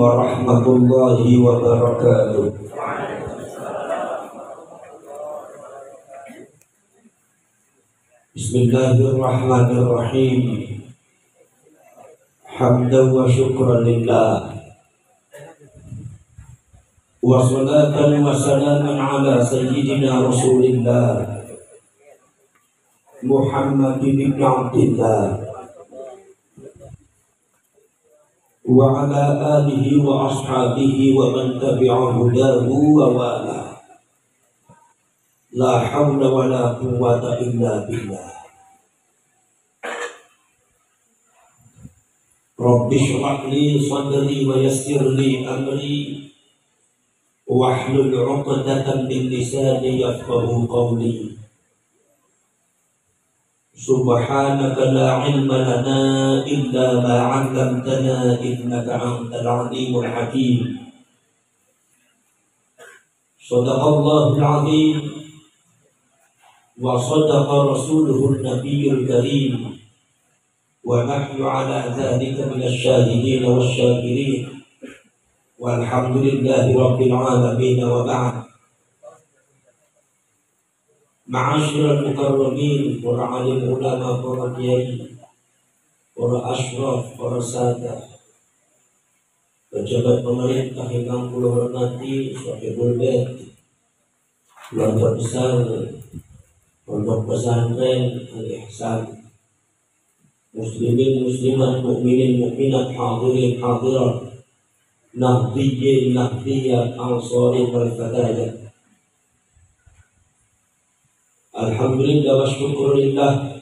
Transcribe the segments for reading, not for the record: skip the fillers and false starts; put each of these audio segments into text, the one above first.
warahmatullahi wabarakatuh. Bismillahirrahmanirrahim. Hamdan wa syukran lillah. Wa salatan wa salaman ala sayyidina Rasulillah Muhammad bin Abdillah wa ala alihi wa ashabihi wa man tabi'a hudahu wa wala. La hawla wa la quwwata illa billah. Rabbi shrah li sadri wa yassir li amri wahlul 'uqdatam min lisani yafqahu qawli. Subhanaka la ilma lana illa ma 'allamtana innaka antal 'alimul hakim. Shadaqallahul 'azim wa sadaqa rasuluhun nabiyyul karim wa nahnu 'ala dzalika minasyahidin wasyakirin. Walhamdulillahi rabbil alamin wa ba'd. Ma'asyiral mukarramin, para alim ulama, para kiai, para asyraf, para sahadat, pejabat pemerintah yang kula hormati, sahibul bait, keluarga besar pondok pesantren Al-Ihsan, muslimin muslimat, mukminin mukminat, hadirin hadirat, nahdiyyin nahdiyat, ansari wal fadayat. Alhamdulillah wa syukurillah.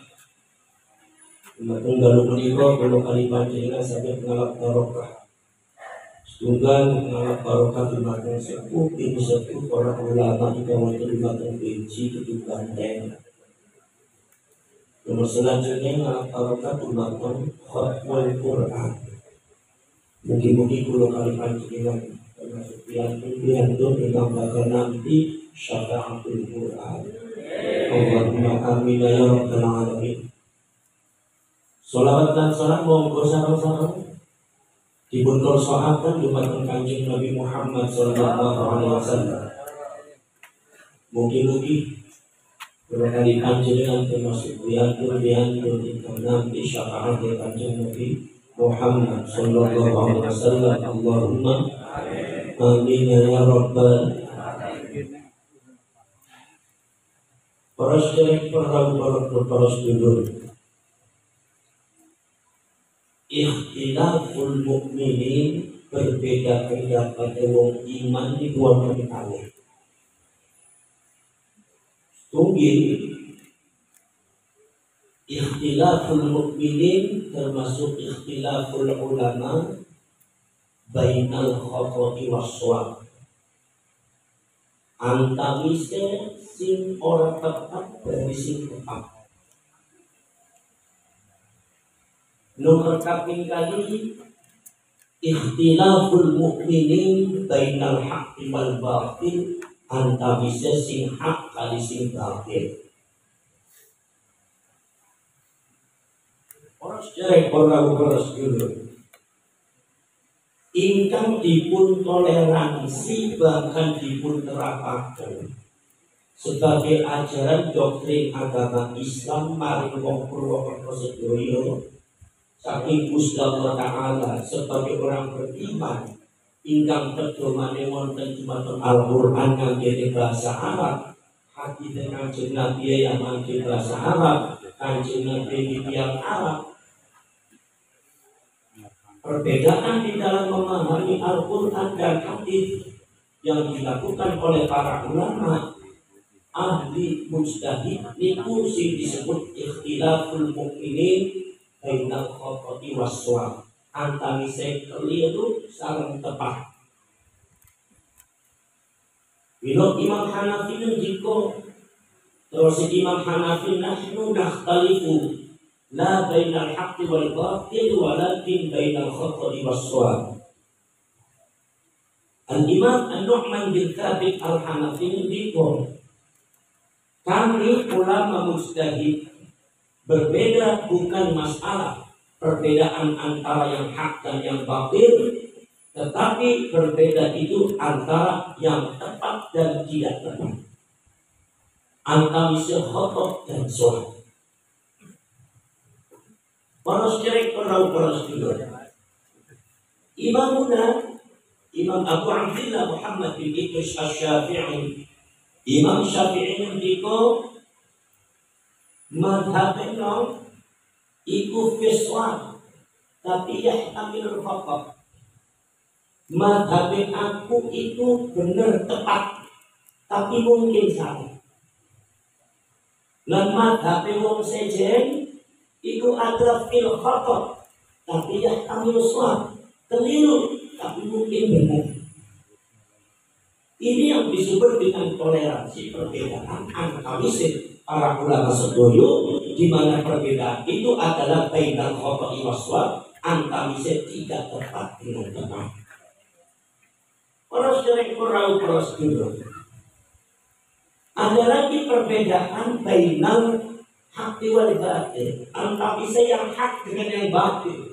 Tunggal menika kula kali panjenengan saged ngalap barokah. Setunggal ngalap barokah dumateng sepuh ing sepuh para ulama ingkang wonten dumateng Beji Kedung Banteng. Nomor selanjutnya ngalap barokah dumateng khatmul Quran. Mugi-mugi kula kali panjenengan termasuk piantun ingkang bakal nampi syafaatul Quran. Allahumma amin ya rabbal alamin. Sholawat dan salam monggo sareng-sareng dipun korsoaken dumateng Kanjeng Nabi Muhammad sallallahu alaihi wasallam. Mugi-mugi kula kali panjenengan termasuk piantun ingkang nampi syafaat Kanjeng Nabi Muhammad sallallahu alaihi wasallam. Allahumma amin ya rabbal alamin. Para sedherek, para sedulur, ikhtilaful mukminin, berbeda pendapat wong iman di dua perkara. Tunggil ikhtilaful mukminin termasuk ikhtilaful ulama bainal khata'i was-shawab. Antawisé sing ora tepat dari sing tepat. Nomor kaping kali ikhtilaful mukminin bainal haqqi wal batil, antawisé sing hak kali sing batil. Ora sedherek ora sedulur ingkang dipun toleransi bahkan dipun terapaken sebagai ajaran doktrin agama Islam maring wong Purwokerto sedaya saking Gusti Allah Ta'ala sebagai orang beriman ingkang pedomane wonten dumateng Al-Qur'an ngangge bahasa Arab, hadits Kanjeng Nabi yang ngangge bahasa Arab, Kanjeng Nabi yang Arab. Perbedaan di dalam memahami Al-Quran dan hadis yang dilakukan oleh para ulama ahli mujtahid niku sing disebut ikhtilaful mukminin bainal khata'i was-shawab, antawisé keliru sareng tepat. Bila Imam Hanafi ngendika, terus Imam Hanafi nahnu nakhtalifu la bainal haqqi wal batil walakin bainal khata'i was-shawab. Al-Imam An-Nu'man bin Thabit Al-Hanafi ngendika, kami ulama mujtahid berbeda bukan masalah perbedaan antara yang hak dan yang batil, Tetapi berbeda itu antara yang tepat dan tidak tepat, antara khotob dan sholat. Para syirik para sedulur, Imam Abu Abdillah Muhammad bin Idris Asy-Syafi'i, Imam Syafi'i ngendika madhabena iku fiswan tapi yahtamilul khata. Madhab aku itu benar tepat tapi mungkin salah. Dan madhab wong sejen itu adalah fil khata tapi yahtamilul shawab, keliru tapi mungkin benar. Ini yang disebut dengan toleransi perbedaan antara para ulama sedoyo, di mana perbedaan itu adalah bainal khata'i waswab, antara tidak tepat dengan tepat. Para syirik para sedulur, ada lagi perbedaan bainal haqi wal batil, antara yang hak dengan yang batil.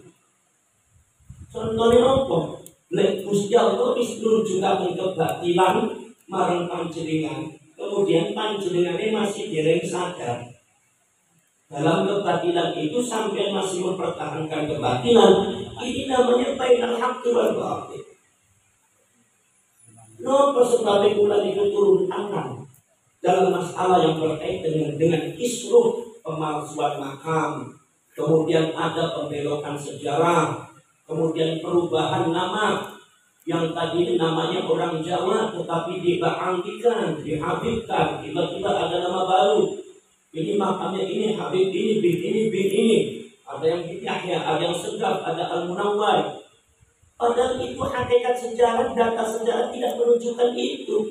Contohnya apa? Lek Gusti Allah wis nunjukaken kebatilan marang panjenengan, kemudian panjenengane masih dereng sadar. Dalam kebatilan itu sampai masih mempertahankan kebatilan, ini namanya bainal haqqi wal batil. Napa sebab kula niku turun tangan dalam masalah yang berkaitan dengan kisruh pemalsuan makam, kemudian ada pembelokan sejarah, kemudian perubahan nama yang tadi namanya orang Jawa tetapi dibaangkikan, dihabibkan, tiba-tiba ada nama baru. Ini makamnya ini Habib ini, bin ini. Ada yang bin Yahya, ada yang Segaf, ada Al-Munawwar. Padahal itu hakikat sejarah, data sejarah tidak menunjukkan itu.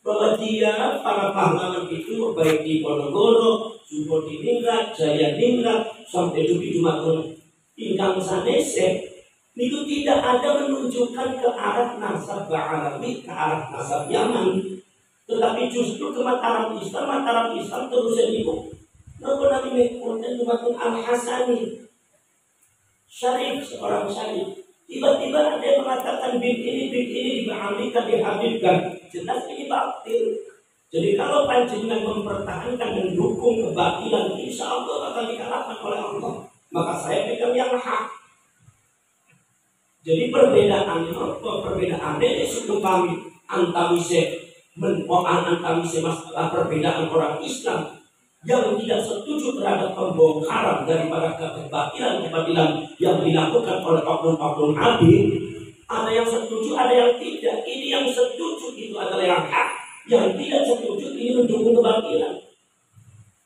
Bahwa dia, para pahlawan itu, baik di Ponorogo, Subo di Ningrat, Jaya Ningrat, sampai di Dumatun, ingkang sanese, itu tidak ada menunjukkan ke arah nasab Arabi, ke arah nasab Yaman. Tetapi justru ke Mataram Islam terus itu. Namun Nabi Mekmudin Dumatun Al-Hasani, Syarif, seorang syarif. Tiba-tiba ada yang mengatakan bin ini diambilkan, dihabibkan. Jelas ini batil. Jadi kalau panjenengan mempertahankan dan mendukung kebatilan, insya Allah akan dikalahkan oleh Allah. Maka saya pegang yang hak. Jadi perbedaannya apa? Perbedaannya itu kami antamise masalah perbedaan orang Islam yang tidak setuju terhadap pembongkaran daripada kebatilan yang dilakukan oleh oknum-oknum abid. Ada yang setuju, ada yang tidak. Ini yang setuju itu adalah yang hak, yang tidak setuju ini mendukung kebatilan.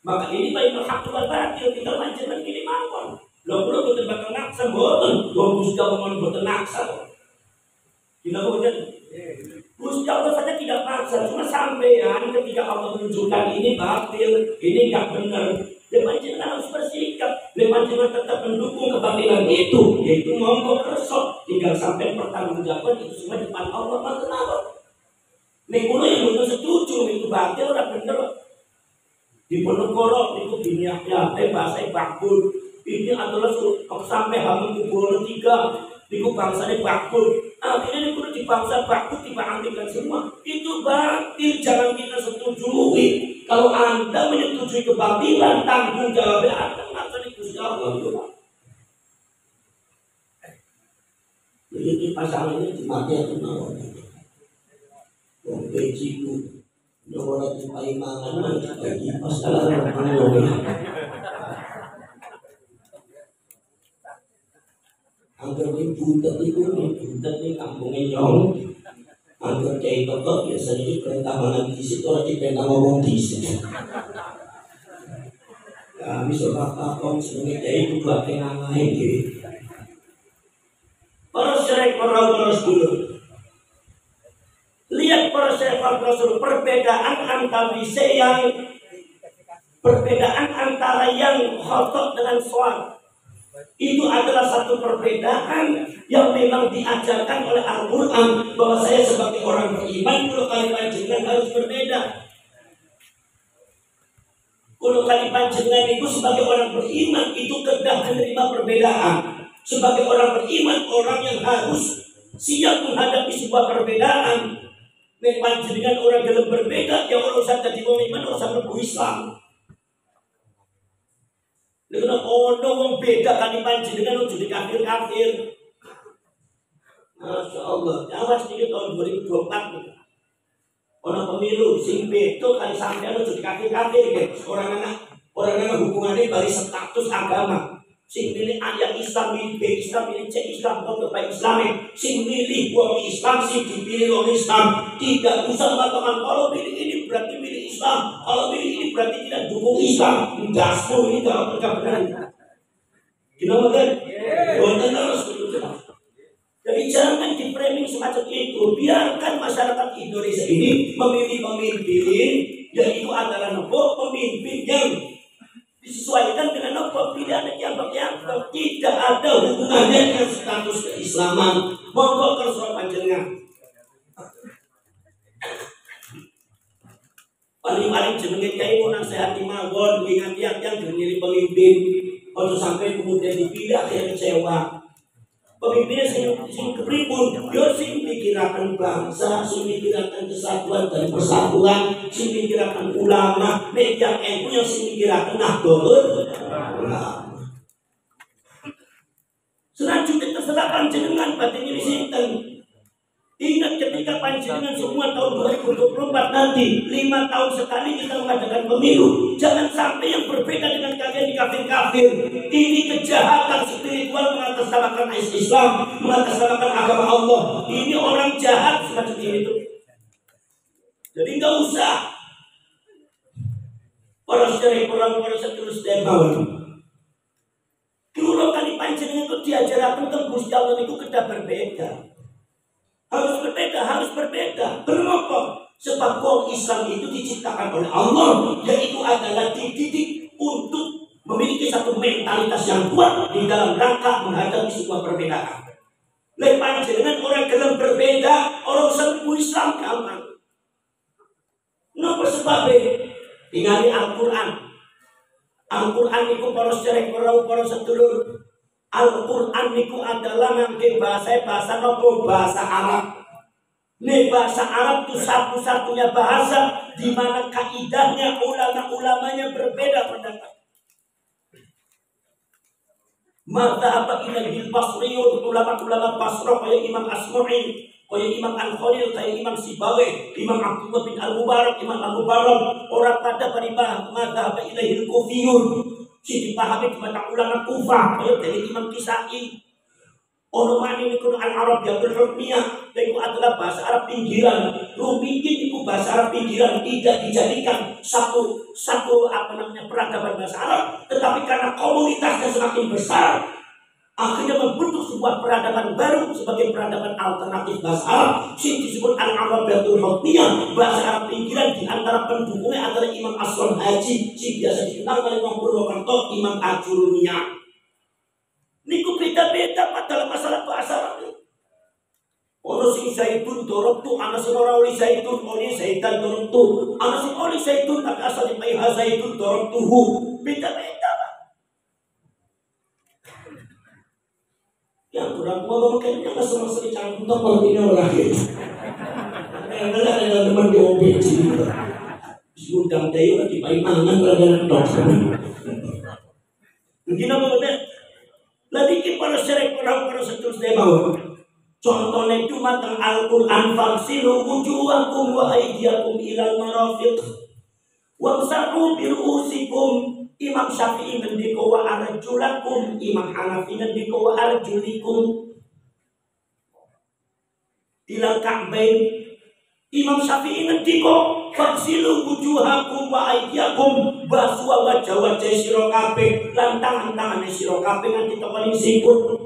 Maka ini baik hak wal batil, kita lanjutkan ini mawon. Lo perlu betul bakal naksa boten, lo Gusti Allah boten naksa. Tidak boten. Gusti Allah saja tidak maksa, cuma sampean ketika Allah menunjukkan ini batil, ini enggak benar. Panjenengan harus bersikap, panjenengan tetap mendukung kebatilan itu, yaitu monggo kerso, tinggal sampai pertanggungjawaban itu semua di depan Allah. Kenapa? Niku yang betul setuju itu batil ora bener. Di Ponorogo itu biniaknya bahasa bakul. Ini adalah sampai hamil kubur 3. Niku bangsanya bakul. Akhirnya niku di bangsa bakul diambilkan semua. Itu batil, jangan kita setujui. Kalau Anda menyetujui kebatilan, tanggung jawabnya Anda nggak Gusti Allah itu. Jadi pasangan ini dimati atau nawar. Bejiku, nawar itu paimangan bagi pasangan orang. Angker ini butet ini kampungnya nyong. Angker cai toto biasanya di perintah mana di situ orang di perintah ngomong di situ. Kami sebab kong sebagai cai itu buat pengangain gitu. Para syekh para rasul, lihat para syekh para rasul, perbedaan antara yang khotok dengan sholat. Itu adalah satu perbedaan yang memang diajarkan oleh Al-Quran, bahwa saya sebagai orang beriman kalau kali panjenengan harus berbeda. Kalau kali panjenengan itu sebagai orang beriman itu kedah menerima perbedaan. Sebagai orang beriman, orang yang harus siap menghadapi sebuah perbedaan. Nek panjenengan orang dalam berbeda, ya orang usah jadi wong iman, orang usah mlebu Islam. Nek ono wong beda kan panjenengan ojo dikafir-kafir. Masya Allah, awas nih tahun 2024 nih. Ono pemilu sing beda kali sampean ojo dikafir-kafir guys. Orang anak hubungannya bari status agama. Sing milih ayat Islam, milih B Islam, milih C Islam, kok baik Islami. Sing milih wong Islam, sing dipilih wong Islam. Tidak usah mengatakan kalau pilih ini berarti milih Islam, kalau pilih ini berarti tidak dukung Islam. Dasmu ini kalau perkabenan. Gimana kan? Bukan harus begitu. Jadi jangan di framing semacam itu. Biarkan masyarakat Indonesia ini memilih pemimpin, yaitu adalah pemimpin yang disesuaikan dengan pilihan yang tidak ada hubungannya dengan status keislaman. Monggo kersa panjenengan. Paling jenenge kiai mau nasihati mawon, ingat yang diri pemimpin, kalau sampai kemudian dipilih akhirnya kecewa. Pemimpinnya sing kepripun, yo sing mikiraken bangsa, sing mikiraken kesatuan dan persatuan, sing mikiraken ulama, nek yang NU yang sing mikiraken Nahdlatul Ulama. Selanjutnya terserah panjenengan batin ini sinten. Ingat ketika panjenengan semua tahun 2024 nanti 5 tahun sekali kita mengadakan pemilu. Jangan sampai yang berbeda dengan kalian dikafir-kafir. Ini kejahatan spiritual mengatasnamakan Islam, mengatasnamakan agama Allah. Ini orang jahat semacam ini tuh. Jadi nggak usah para syarih para seterus demawon. Kalau kali panjenengan itu diajarkan tentang Gusti Allah itu kedah berbeda. Harus berbeda. Kenapa? Sebab wong Islam itu diciptakan oleh Allah, yaitu adalah dididik untuk memiliki satu mentalitas yang kuat di dalam rangka menghadapi sebuah perbedaan. Lepas dengan orang dalam berbeda, orang serbu Islam gampang. Napa sebabnya? Tinggali Al-Quran. Al-Quran itu para syarih para sedulur. Al-Quran itu adalah nanti bahasa nopo bahasa Arab. Nih bahasa Arab itu satu-satunya bahasa di mana kaidahnya ulama-ulamanya berbeda pendapat. Mata apa ilal Basriyun, ulama-ulama Basrah kayak Imam Asmu'i, kayak Imam Al-Khalil, kayak Imam Sibawi, Imam Abdullah bin Al-Mubarak, Imam Al-Mubarak, orang pada peribah mata apa ilal Kufiyun. Si dipahami kepada ulama Kufah, dari Imam Kisai. Ono mani niku Al-Arab yang berhurmiyah, itu adalah bahasa Arab pinggiran. Rumiyin itu bahasa Arab pinggiran, tidak dijadikan satu peradaban bahasa Arab, tetapi karena komunitasnya semakin besar, akhirnya membentuk sebuah peradaban baru sebagai peradaban alternatif bahasa Arab. Sing disebut Al-Arabiyatul Hukmiyah, bahasa Arab pinggiran di antara pendukungnya adalah Imam Aslam Haji, sing biasa dikenal oleh Wong Purwokerto Imam Ajurumiyah. Niku beda-beda pada masalah bahasa Arab. Ono sing zaitun dorobtu, ana sing ora oli zaitun, oli zaitan dorobtu, ana sing oli zaitun tapi asal dipai zaitun dorobtuhu. Beda-beda. Yang kurang ngomong kayaknya nggak sama sekali campur kalau ini orang gitu. Ada teman di mobil sini. Undang dayu di paimangan berada dokter. Mungkin apa betul? Lagi para syarih para seterusnya mau. Contohnya cuma tentang Al-Quran fagsilu wujuhakum wa aydiyakum ilal marafiq wamsahu bi ru'usikum. Imam Syafi'i ngendika wa arjulakum, Imam Hanafi ngendika wa arjulikum ilal ka'bain. Imam Syafi'i ngendika fagsilu wujuhakum wa aydiyakum, basuh wajah-wajah sira kabeh lan tangan-tangane sira kabeh nganti tekan sikut.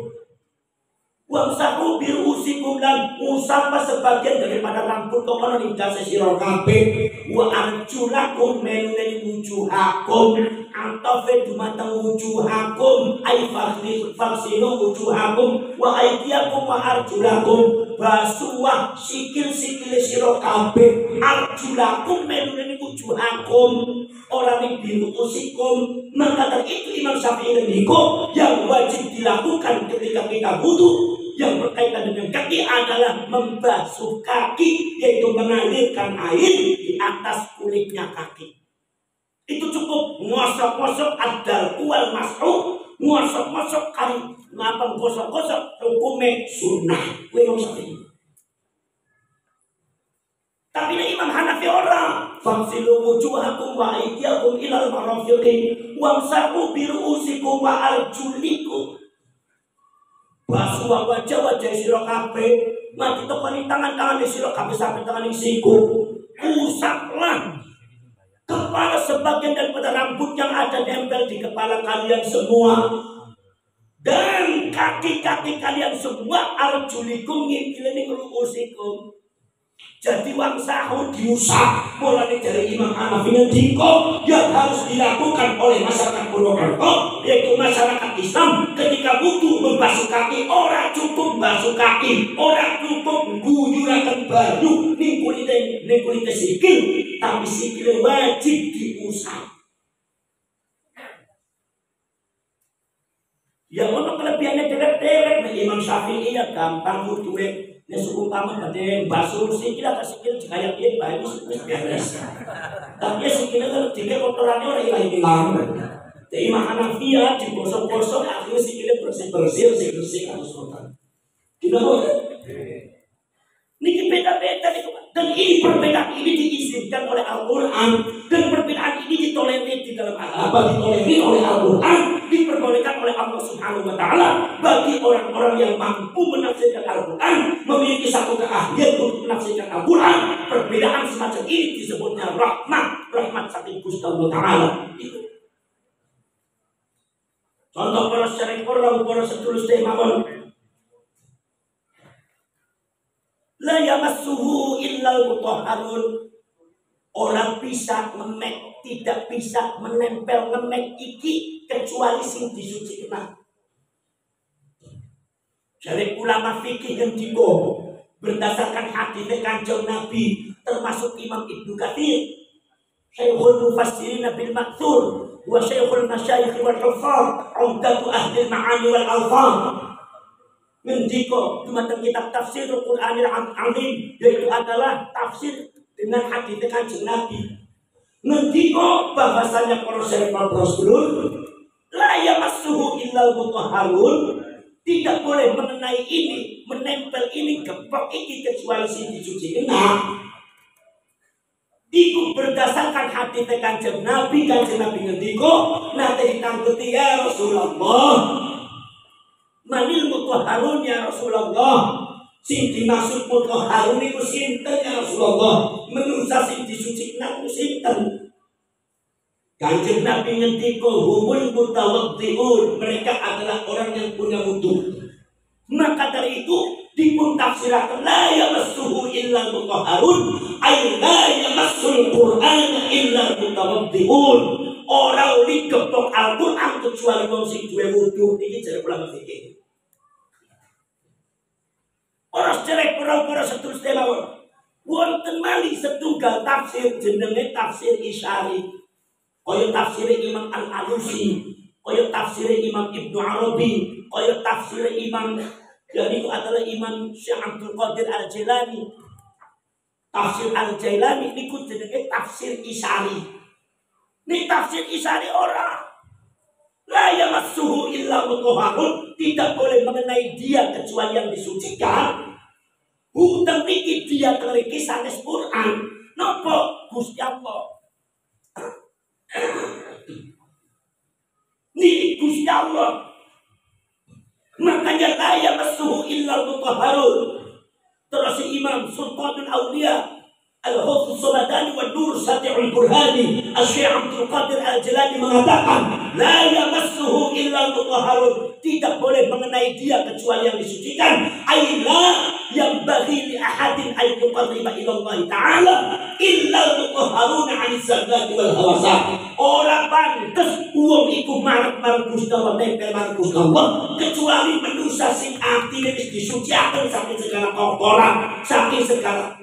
Wamsahu bi ru'usikum lan usapa sebagian daripada rambut tokono ing dase sira kabeh. Wa arjulakum menune wujuhakum atau dumateng wujuhakum ay fagsilu wujuhakum wa aydiyakum wa arjulakum, basuh sikil-sikil sira kabeh. Arjulakum menune wujuhakum ora ning biruusikum. Maka itu Imam Syafi'i ngendika yang wajib dilakukan ketika kita wudu yang berkaitan dengan kaki adalah membasuh kaki, yaitu mengalirkan air di atas kulitnya kaki. Itu cukup ngosok-ngosok adal kual masuk, ngosok-ngosok kali ngapa gosok-gosok hukumnya sunnah. Tapi Imam Hanafi orang famsilu wujuhakum wa aydiyakum ilal marafiqin wamsahu bi ru'usikum wa arjulikum. Basuh wajah sira kabeh, mati tokoni tangan-tangan sira kabeh sampai tangan siku. Usaplah kepala sebagian daripada rambut yang ada nempel di kepala kalian semua. Dan kaki-kaki kalian semua arjulikum ngilini ru'usikum. Jadi wamsahu diusap mulai dari Imam Hanafi ngendika yang harus dilakukan oleh masyarakat Purwokerto, yaitu masyarakat Islam ketika wudu membasuh kaki. Ora cukup basuh kaki, ora cukup guyuraken banyu ning kulite sikil, tapi sikil wajib diusap. Ya ono kelebihannya dewek-dewek. Imam Syafi'i ya gampang wuduwe. Ya seumpama badhe basuh sikil atau sikil kayak piye bae wis beres. Tapi sikile kalau dike kotorane ora ilang-ilang. Jadi Imam Hanafi ya digosok-gosok akhirnya sikile bersih-bersih, bersih harus kotor. Gimana? Niki beda-beda dan ini perbedaan ini diizinkan oleh Al-Quran dan perbedaan ini ditolerir di dalam ditolerir oleh Al-Quran, diperbolehkan oleh Allah Subhanahu Wa Taala bagi orang-orang yang mampu menafsirkan Al-Quran, memiliki satu keahlian untuk menafsirkan Al-Quran. Perbedaan semacam ini disebutnya rahmat saking Gusti Allah Taala. Contoh para syarif orang para sedulur mawon. La yamassuhu illal mutahharun. Orang bisa ngemek, tidak bisa menempel ngemek iki kecuali sing disucikan. Dari ulama fikih yang digo berdasarkan hadis Kanjeng Nabi, termasuk Imam Ibnu Katsir, Syekhul Mufassirin bil Ma'thur, wa Syekhul Masyayikh wal Huffaz, Umdatu Ahli Ma'ani wal Alfaz. Ngendika dumateng kitab tafsir Al-Qur'anil Azim, yaitu adalah tafsir dengan hadis Kanjeng Nabi. Ngendika bahwasanya para syarifah rasulullah la yamassuhu illal mutahharun, tidak boleh mengenai ini, menempel ini, gepok ini kecuali sing disucikan. Iku berdasarkan hadis Kanjeng Nabi ngendika nate ditangketi ya Rasulullah. Manil mutahharun ya Rasulullah. Sing dimaksud mutahharun iku sinten ya Rasulullah? Manusa sing disucikan iku sinten? Kanjeng Nabi ngendika humul mutawaddiun, mereka adalah orang yang punya wudu. Maka dari itu dipun tafsirkan la yamassuhu illa mutahharun, ay la yamassul Qur'ana illa mutawaddiun. Orang digepok Al-Qur'an kecuali wong sing duwe wudu. Iki jare ulama fikih. Orang cerek para sedulur mawon. Wonten malih setunggal tafsir jenenge tafsir Isyari. Kaya tafsir Imam Al-Alusi, kaya tafsir Imam Ibnu Arabi, kaya tafsir Imam jadi itu adalah Imam Syekh Abdul Qadir Al-Jailani. Tafsir Al-Jailani niku jenenge tafsir Isyari. Ini tafsir Isyari ora. La yamassuhu illa mutahharun, tidak boleh mengenai dia kecuali yang disucikan. Hukum iki dia teriki sanes Quran. Napa Gusti Allah? Ini Gusti Allah. Makanya la yamassuhu illa mutahharun. Terus Imam Sultanul Auliya Al-Hufz Samadani wa Nur Sati'ul Burhani Syekh Abdul Qadir Al-Jilani mengatakan la yamassuhu illa mutahharun, tidak boleh mengenai dia kecuali yang disucikan. Aila yang bagi li ahadin ay yuqarriba ila Allah Ta'ala illa mutahharun 'anil zallati wal hawasat. Ora pantes wong iku marep-marep Gusti Allah, nempel marep Gusti Allah, kecuali manusia sing atine wis disuciaken saking segala kotoran, saking segala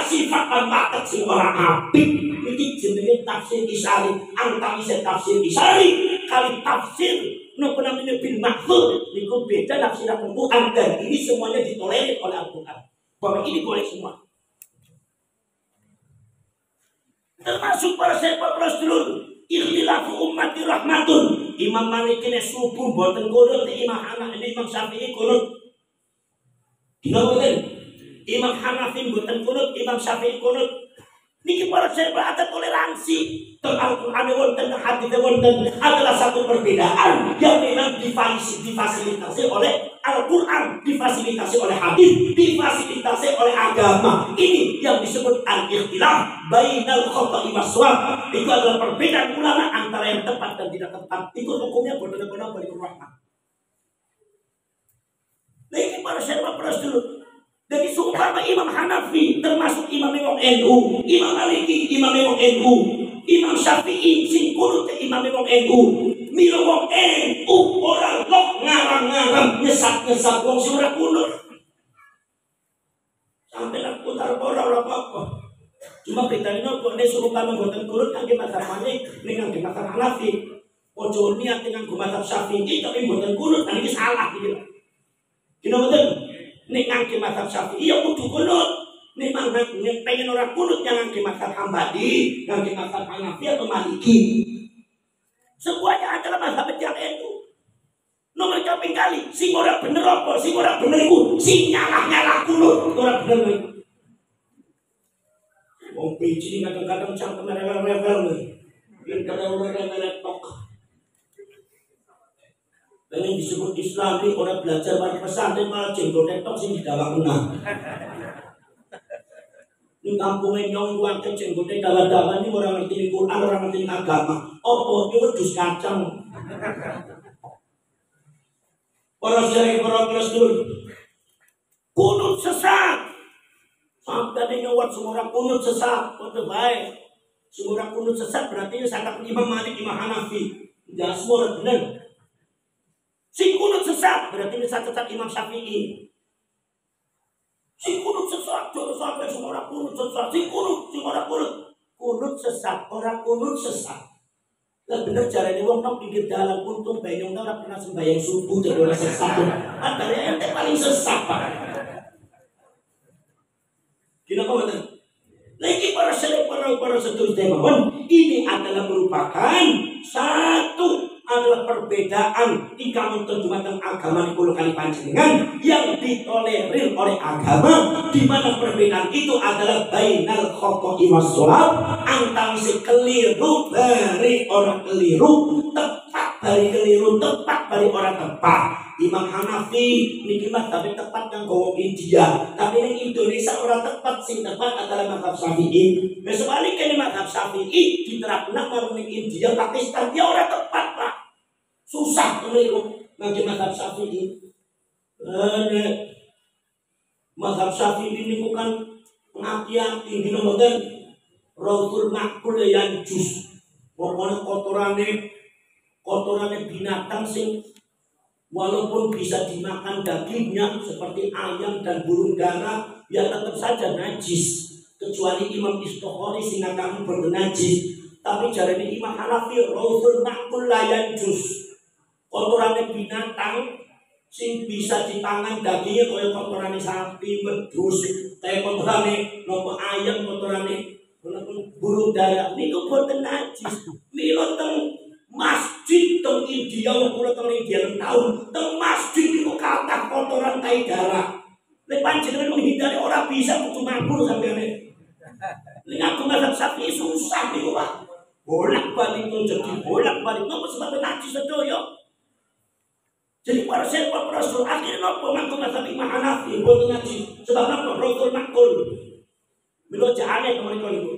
sifat lan watak sing ora apik. Iki jenenge tafsir Isyari. Antawise tafsir Isyari kali tafsir nopo namanya bil mahfud niku beda nafsiran Al-Quran, dan ini semuanya ditolerir oleh Al-Quran bahwa ini boleh semua. Termasuk para sahabat Rasulullah, ikhtilafu ummati rahmatun. Imam Malik ini subuh boten kunut, Imam Hanafi, Imam Syafi'i kunut. Imam Hanafi boten kunut, Imam Syafi'i kunut. Niki para sahabat ada toleransi. Al-Quran wonten, hadis wonten, adalah satu perbedaan yang memang difasilitasi oleh Al-Quran, difasilitasi oleh hadis, difasilitasi oleh agama. Ini yang disebut al-ikhtilaf bainal khata'i was-shawab. Itu adalah perbedaan ulama antara yang tepat dan tidak tepat. Itu hukumnya benar-benar balik rahmat. Nah ini para sahabat Rasul. Jadi seumpama Imam Hanafi termasuk Imam NU, Imam Maliki Imam NU, Imam Syafi'i sing kunut Imam NU, milo wong NU orang kok ngarang-ngarang nyesat-nyesat wong surah kunut. Sampai nak putar ora apa-apa. Cuma bedanya kok nek seumpama mboten kunut kangge mazhab Malik ning kangge mazhab Hanafi. Ojo niat dengan mazhab Syafi'i tapi mboten kunut kan iki salah iki. Kira mboten? Nek ngangge mazhab Syafi'i ya kudu kunut. Nek pengen orang kunut yang ngangge mazhab Hambali, ngangge mazhab Hanafi atau Maliki. Semuanya adalah mazhab yang itu. Nomor kaping kali, sing ora bener apa, sing ora bener iku sing nyalah-nyalah kunut, ora bener iku. Wong peci kadang-kadang cangkem rewel-rewel nih. Yen kadang-kadang tok. Yang disebut Islam ini orang belajar pada pesantren malah jenggot tok sing didawa kena. Ini kampungnya nyong kuang ke jenggot dawa-dawa ini orang ngerti Quran, orang ngerti agama. Opo itu wedhus kacang. Para sering para kelas dulu. Kunut sesat. Sampai nyawat semua orang kunut sesat. Kode baik. Semua orang kunut sesat berarti sangat Imam Malik, Imam Hanafi. Jangan semua orang benar. Si kunut sesat berarti ini sesat Imam Syafi'i. Si kunut sesat jangan sampai semua orang kunut sesat. Si orang kunut sesat, orang kunut sesat. Lah bener caranya wong nang pinggir dalan untung bayang ora pernah sembahyang subuh jadi orang sesat. Antara yang paling sesat Pak. Kenapa betul? Lagi para seterusnya mohon ini adalah merupakan satu adalah perbedaan tika menterjemahkan agama di pulau kali panjenengan yang ditolerir oleh agama, di mana perbedaan itu adalah bainal khata'i was-shawab, antara si keliru dari orang keliru, tepat dari keliru, tepat dari orang tepat. Imam Hanafi niki mah tapi tepat kang gowo India, tapi ning Indonesia orang tepat, sing tepat adalah mazhab Syafi'i. Sebaliknya mazhab Syafi'i diterapkan kalau ning India, Pakistan dia orang tepat Pak. Susah mereka ngaji mazhab Syafi'i. Mazhab Syafi'i ini bukan pengertian tinggi nomor dan Rasul makul yang jus. Pokoknya kotorannya binatang sing walaupun bisa dimakan dagingnya seperti ayam dan burung dara, ya tetap saja najis. Kecuali Imam Istokhori sing akan bernajis. Tapi jarane Imam Hanafi Rasul makul yang jus. Kotorannya binatang sing bisa dipangan dagingnya kaya kotorannya sapi, wedhus, kaya kotorannya nopo ayam, kotorannya burung dara. Niku boten najis. Mila teng masjid teng India, kula teng India tahun teng masjid niku kathah kotoran tai dara. Nek panjenengan menghindari orang bisa kudu mabur sampeyan. Nek aku mazhab Syafi'i susah niku Pak. Bolak-balik jadi bolak-balik nopo sebab najis sedaya. Jadi para sahabat Rasul akhirnya nopo ngaku mazhab Imam Hanafi boten najis. Sebab nopo Rasul makul. Mila jane teman-teman niku.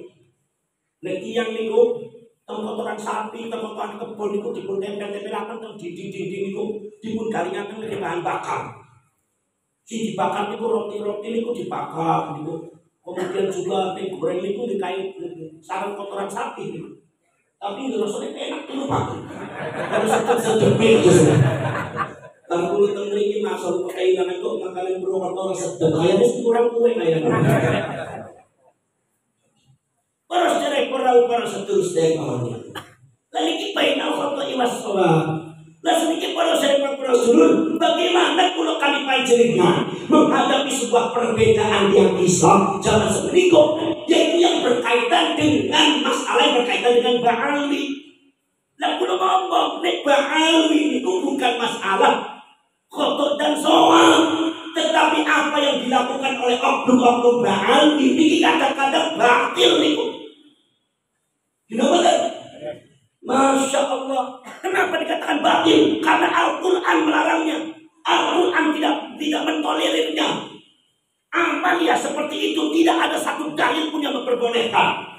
Nek tiyang niku teng kotoran sapi, teng kotoran kebon niku dipun tempel-tempelaken teng dinding-dinding niku dipun garingaken niki bahan bakar. Si dibakar niku roti-roti niku dibakar niku. Kemudian juga ning goreng niku dikait sarang kotoran sapi niku. Tapi rasane enak tuh Pak. Harus sedep-sedep itu. Kalau kulit teng mriki masuk kekainan kok makane Purwokerto sedep kaya wis kurang kuwe kaya. Para sedherek para seterusnya kawan. Lan iki bainal khata'i was-shawab. Lah seniki Rasulullah, bagaimana kalau kami panjenengan menghadapi sebuah perbedaan yang Islam zaman semenika, yaitu yang berkaitan dengan masalah yang berkaitan dengan Ba'ali. Lah kula ngomong nek Ba'ali itu bukan masalah khotok dan soal, tetapi apa yang dilakukan oleh oknum-oknum Ba'ali ini kadang-kadang batil niku. Kenapa kan? Masya Allah. Kenapa dikatakan batil? Karena Al-Quran melarangnya. Al-Quran tidak mentolerirnya. Amalia seperti itu tidak ada satu dalil pun yang memperbolehkan.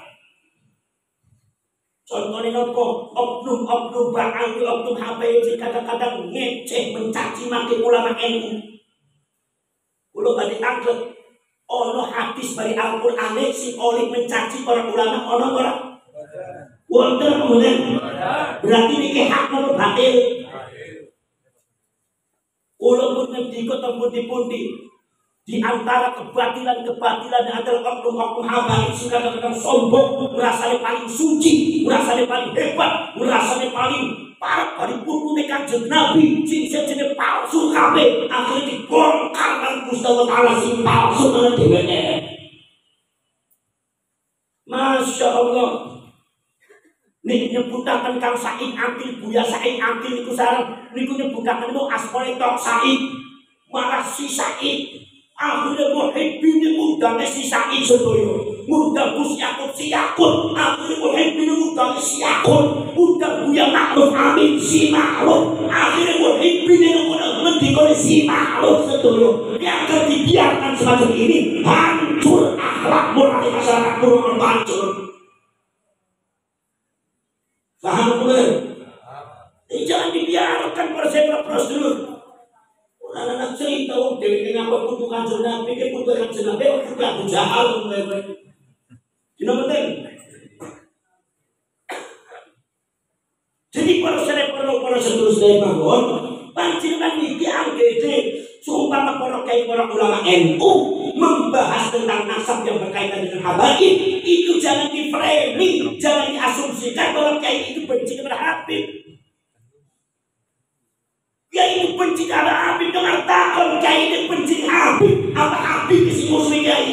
Contohnya nopo, oknum-oknum Ba'ali, oknum HPJ kadang-kadang ngeceh, mencaci maki ulama NU. Kulo balik tangkep. Ono hadis dari Al-Quran sing oleh mencaci para ulama ono ora? Wonten kemudian berarti niki hak nopo batil. Kulo pun ngendika teng pundi-pundi di antara kebatilan-kebatilan yang adalah oknum-oknum habaib sing kadang-kadang sombong, merasanya paling suci, merasanya paling hebat, merasanya paling parah dari putune Kanjeng Nabi sing jenenge palsu kabeh, akhirnya dibongkar nang Gusti Allah Taala sing palsu nang dheweke. Masya Allah. Nih nyebutaken Kang Said Akil, Buya Said Akil niku sareng niku nyebutaken niku asmane Tok Said, marah si Said. Akhirnya muhibbin ngundang si Said sedoyo, ngundang Gus Yakut si Yakut, akhirnya muhibbin ngundang si Yakut, ngundang Buya Ma'ruf Amin si Ma'ruf, akhirnya muhibbin ngundang si Ma'ruf sedoyo. Yang akan dibiarkan semacam ini hancur akhlak moral masyarakat kurang hancur. Paham betul? Jangan dibiarkan prosedur. Anak-anak cerita, dewi kenapa kudu Kanjeng Nabi, kudu Kanjeng Nabi, kudu Abu Jahal, Dino penting. Jadi para seterusnya bangun, panjenengan iki anggede, sumpah para kiai para ulama NU membahas tentang nasab yang berkaitan dengan habaib, itu jangan di-framing, jangan diasumsikan bahwa kiai itu benci kepada Habib. Kiai itu benci kepada Habib, dengan takon kiai itu benci Habib, apa Habib isi musuh kiai?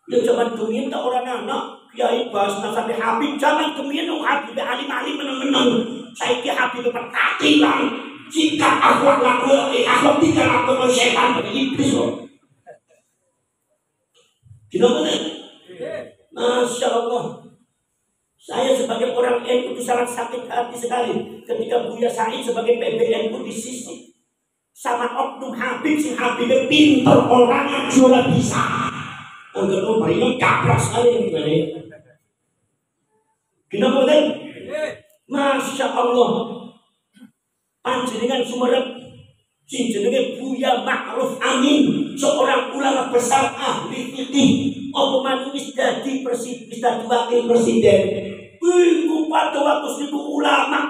Ya zaman kemudian tak orang anak kiai bahas nasab Habib, zaman kemudian Habib alim-alim menang-menang. Saya kira Habib berkatilan. Jika akhlak akhlak tidak lakukan setan pada iblis loh. Kenapa? Masya Allah. Saya sebagai orang NU itu sangat sakit hati sekali ketika Buya Said sebagai PBN pun disisih sama oknum Habib, si Habibnya pintar orangnya jualan bisa. Enggak tahu paling kaprak sekali ini. Kenapa? Masya Allah. Panjenengan Sumerep sing jenenge Buya Ma'ruf Amin, seorang ulama besar ahli fikih, apa manut wis dadi wakil presiden. Iku pada waktu itu ulama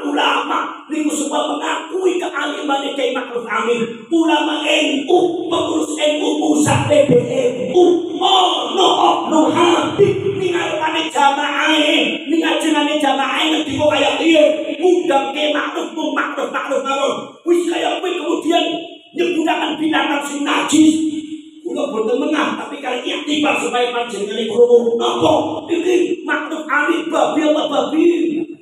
niku semua mengakui kealimane Kiai Ma'ruf Amin, ulama NU, pengurus NU pusat PBNU, ono oknum Habib ningalane jamaah, ningalane jamaah ngerti kok kaya piye, ngundang Kiai Ma'ruf mawon. Wis kaya kowe kemudian nyebutaken binatang sing najis. Kula boten mengah, tapi kali iktibar supaya panjenengan krungu napa iki Ma'ruf Amin babi apa babi?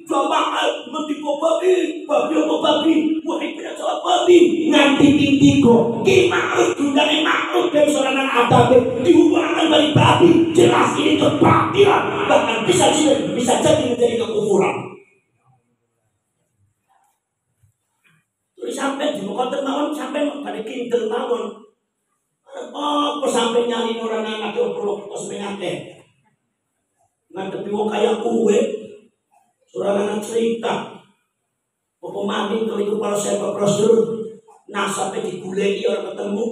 Jamaah mendiko babi apa babi? Muhibbin jawab babi nganti tintiku. Ki Ma'ruf dundane Ma'ruf ben sorangan adabe dihubungkan balik babi. Jelas ini kebatilan, bahkan bisa jadi menjadi kekufuran. Terus sampai di muka termawon sampai pada kintel mawon. Apa sampai nyari orang anak yang perlu pas mengate ngadepi wong kaya kue seorang anak cerita apa maning kalau itu para sahabat Rasul nasabnya digulai orang ketemu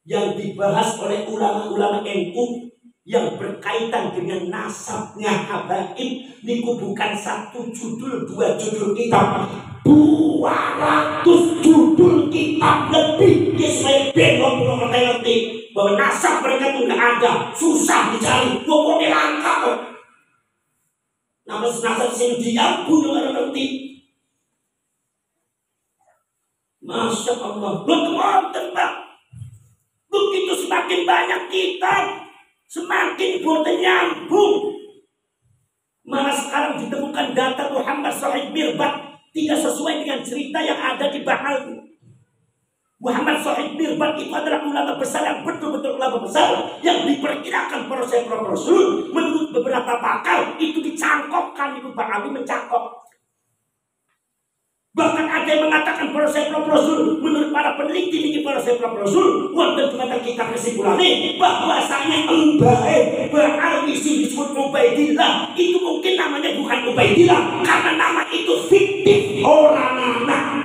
yang dibahas oleh ulama-ulama NU yang berkaitan dengan nasabnya habaib niku bukan satu judul, dua judul kitab, 200 judul kitab lebih. Saya bingung kalau ngerti bahwa nasab mereka itu nggak ada, susah dicari, pokoknya langka kok. Nama nasab sing dia pun nggak ngerti. Masya Allah, betul Pak. Begitu semakin banyak kitab, semakin boten nyambung. Malah sekarang ditemukan data Muhammad Sahib Mirbat tidak sesuai dengan cerita yang ada di Bahal. Muhammad Sahib Mirbat itu adalah ulama besar yang betul-betul ulama besar yang diperkirakan proses Rasul. Menurut beberapa pakar itu dicangkokkan, itu Bahal mencangkok. Bahkan ada yang mengatakan proses Rasul. Menurut para peneliti ini proses Rasul, wonten dumateng kitab kesimpulannya bahwasanya Bahal isi disebut Ubaidillah itu mungkin namanya bukan Ubaidillah karena nama itu fiktif orang anak.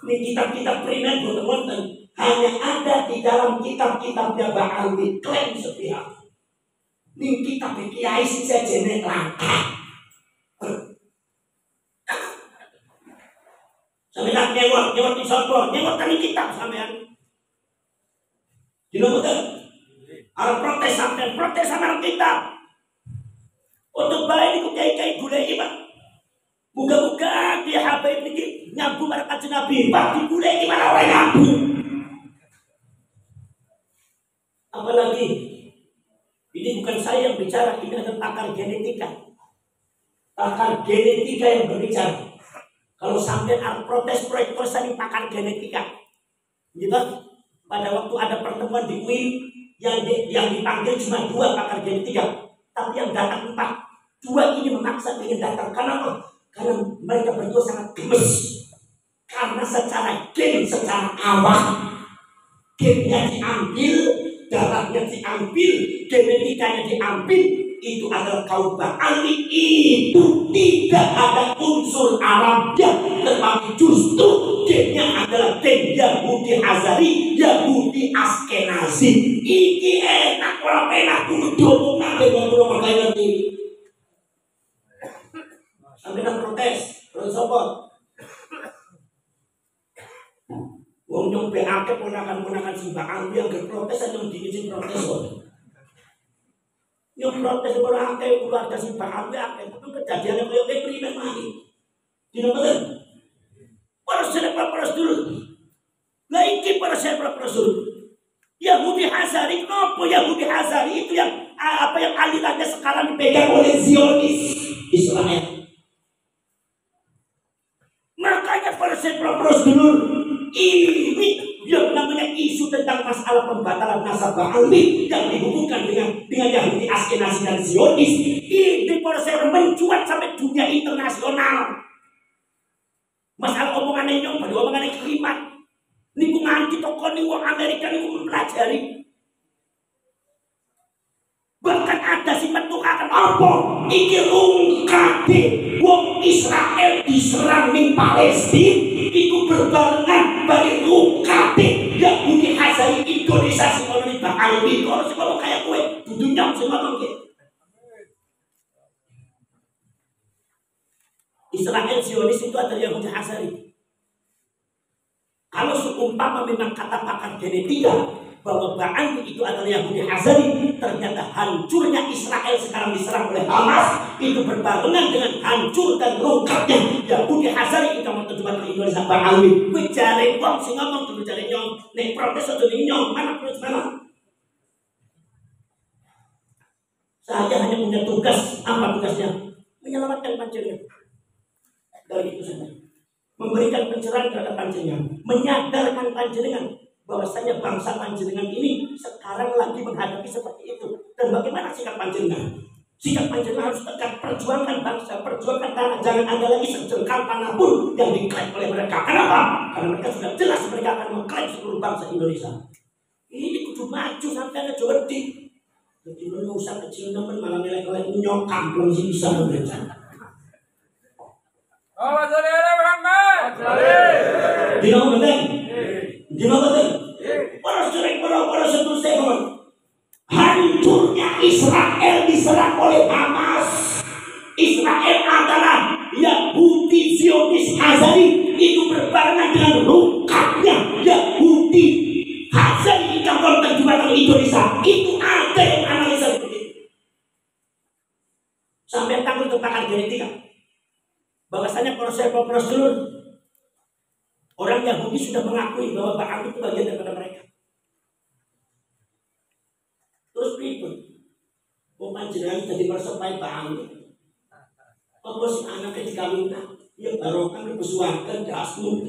Ini kitab-kitab primer wonten hanya ada di dalam kitab-kitabnya Bahal diklaim sepihak. Ini kitab kiai saja jenek langka. Sampai nak nyewot di sopo, nyewot kami kitab sampean. Dino betul. Arab protes sampean, protes sama kitab. Untuk baik itu kiai-kiai gulai Pak. Buka-buka dia Habib ini nyambung pada kanjeng Nabi, Pak digulai mana orang nyambung. Apalagi ini bukan saya yang bicara, ini adalah pakar genetika. Pakar genetika yang berbicara. Kalau sampai protes proyek ini pakar genetika, gitu. Pada waktu ada pertemuan di UIN yang dipanggil cuma 2 pakar genetika, tapi yang datang 4. 2 ini memaksa ingin datang. Kenapa? Karena mereka berdua sangat gemes. Karena secara gen, secara awal, gennya diambil, darahnya diambil, genetikanya diambil. Itu adalah kaum Bahal itu tidak ada unsur Arabnya, tetapi justru gennya adalah gen Yahudi Hazari, Yahudi Askenazi. Iki enak orang enak kudu diomong nanti ngobrol makanya nanti. Sampai nak protes sopot. Wong nyong PAK ponakan-ponakan si Bahal yang berprotes aja diizin protes. Yang protes orang akeh keluarga si Bahal akeh itu kejadian yang kayak primer mari. Dino betul. Para selebgram dulu. Lah iki para selebgram dulu. Yahudi Hazari, kenapa Yahudi Hazari itu yang yang alirannya sekarang dipegang oleh Zionis Israel. Makanya para selebgram dulu ini yang namanya isu tentang masalah pembatalan nasab Bahal yang dihubungkan dengan Yahudi Askenazi dan Zionis ini proses mencuat sampai dunia internasional. Masalah omongan ini pada omongan klimat niku nganti toko nih wong Amerika niku mempelajari. Bahkan ada si metukakan apa iki rungkate wong Israel diserang ning Palestina itu berbarengan bagi rungkate Yahudi Hazari Indonesia sing ono ning Bahal iki kok sing ngomong kaya kowe dudu nyong sing ngomong ki. Israel Zionis itu adalah Yahudi Hazari. Kalau seumpama memang kata pakar genetika bahwa Bahal itu adalah Yahudi Hazari, ternyata hancurnya Israel sekarang diserang oleh Hamas itu berbarengan dengan hancur dan rungkatnya Yahudi Hazari. Kita mau terjemah ke Indonesia Bahal kuwi jare wong sing ngomong kudu jare nyong nek protes aja nyong mana protes mana. Saya hanya punya tugas, apa tugasnya? Menyelamatkan panjenengan dari itu saja, memberikan pencerahan terhadap panjenengan, menyadarkan panjenengan bahwasanya bangsa panjenengan ini sekarang lagi menghadapi seperti itu. Dan bagaimana sikap panjenengan? Sikap panjenengan harus tegak, perjuangkan bangsa, perjuangkan tanah. Jangan ada lagi sejengkal tanah pun yang diklaim oleh mereka. Kenapa? Karena mereka sudah jelas mereka akan mengklaim seluruh bangsa Indonesia. Ini kudu maju sampai ada jawadi. Jadi lu usah kecil teman malah nilai-nilai nyokap belum sih bisa membaca. Allah saudara Muhammad. Dino betul. Dino betul. Para seterusnya hancurnya Israel diserang oleh Hamas. Israel adalah Yahudi Zionis Hazari itu berbarengan dengan rungkatnya Yahudi Hazari yang terjebak di Indonesia. Itu ada yang analisa seperti itu. Sampai takut tentang genetika. Bahwasanya prosedur Orang Yahudi sudah mengakui bahwa Baal itu bagian daripada mereka. Terus berikut, panjenengan jadi persembahan Baal. Apa si anaknya dikawinkan? Ya barokah bersuakan jasmu.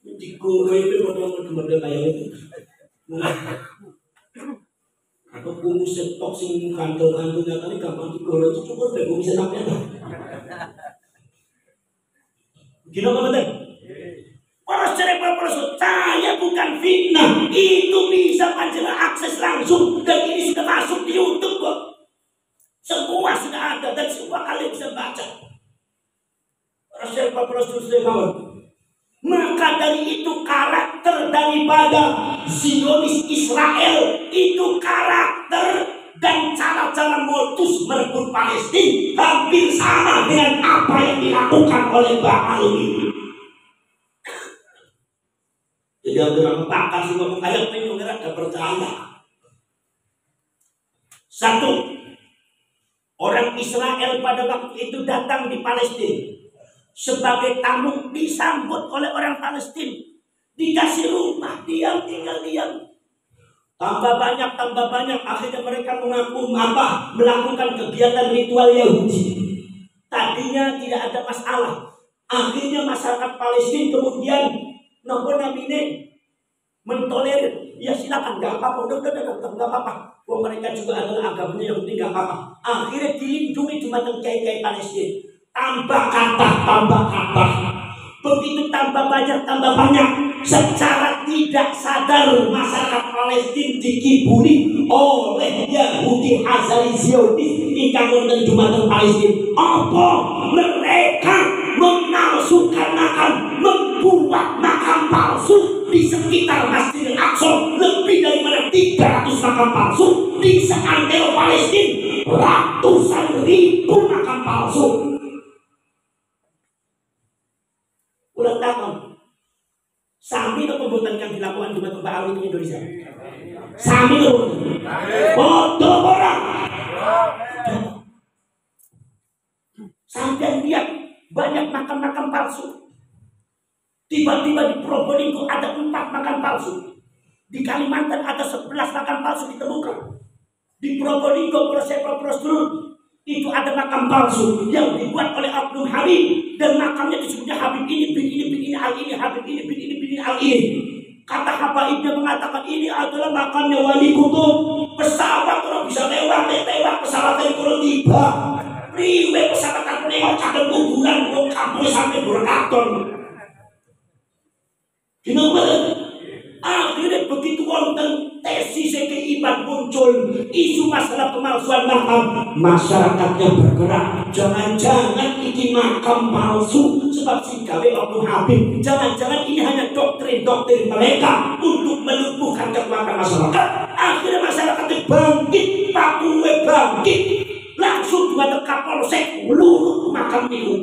Digoreng itu model-model kayak itu. Apa kumis stok sing kantor-kantornya tadi gampang digoreng itu cukup deh kumis setoknya. Gila apa betul? Poros cerebral poros, saya bukan fitnah. Itu bisa panjenengan akses langsung dan ini sudah masuk di YouTube kok. Semua sudah ada dan semua kalian bisa baca. Poros cerebral poros itu kawan. Maka dari itu karakter daripada Zionis Israel itu karakter dan cara-cara modus merebut Palestina hampir sama dengan apa yang dilakukan oleh Baal ini. Jadi orang pakar semua mengayat penyelenggara ada percaya. Satu, orang Israel pada waktu itu datang di Palestina sebagai tamu disambut oleh orang Palestina, dikasih rumah, diam tinggal diam. Tambah banyak, akhirnya mereka mengaku melakukan kegiatan ritual Yahudi. Tadinya tidak ada masalah. Akhirnya masyarakat Palestina kemudian mentolerir. Ya silakan, nggak apa-apa, udah, nggak apa-apa. Wah, mereka juga adalah agamanya Yahudi, nggak apa-apa. Akhirnya dilindungi cuma kiai-kiai Palestina. Tambah kata. Begitu tambah banyak, secara tidak sadar masyarakat Palestina dikibuli oleh Yahudi Hazari Zionis ingkang wonten dumateng Palestina. Apa mereka memalsukan makam, membuat makam palsu di sekitar Masjidil Aqsa, lebih daripada 300 makam palsu di seantero Palestina, ratusan ribu makam palsu. Ulang tahun sami itu pembuatan yang dilakukan di Baal itu Indonesia. Sami itu bodoh orang. Sampai lihat banyak makam-makam palsu. Tiba-tiba di Probolinggo ada 4 makam palsu. Di Kalimantan ada 11 makam palsu ditemukan. Di Probolinggo, Polres itu ada makam palsu yang dibuat oleh Abdul Habib dan makamnya disebutnya Habib ini, bin ini, al ini, Habib ini, bin ini, al ini. Kata Habaibnya mengatakan ini adalah makamnya wali kutub. Pesawat orang bisa lewat pesawat yang kurang tiba. Riwe pesawat kan lewat kadang kuburan, kampung sampai berkaton. Kenapa? Akhirnya begitu wonten tesis keiman muncul isu masalah pemalsuan makam, masyarakatnya bergerak. Jangan-jangan ini makam palsu sebab singgawe Abdul Habib. Jangan-jangan ini hanya doktrin mereka untuk melumpuhkan kekuatan masyarakat. Akhirnya masyarakat bangkit, Papua bangkit, langsung dua Kapolsek melurut makam itu.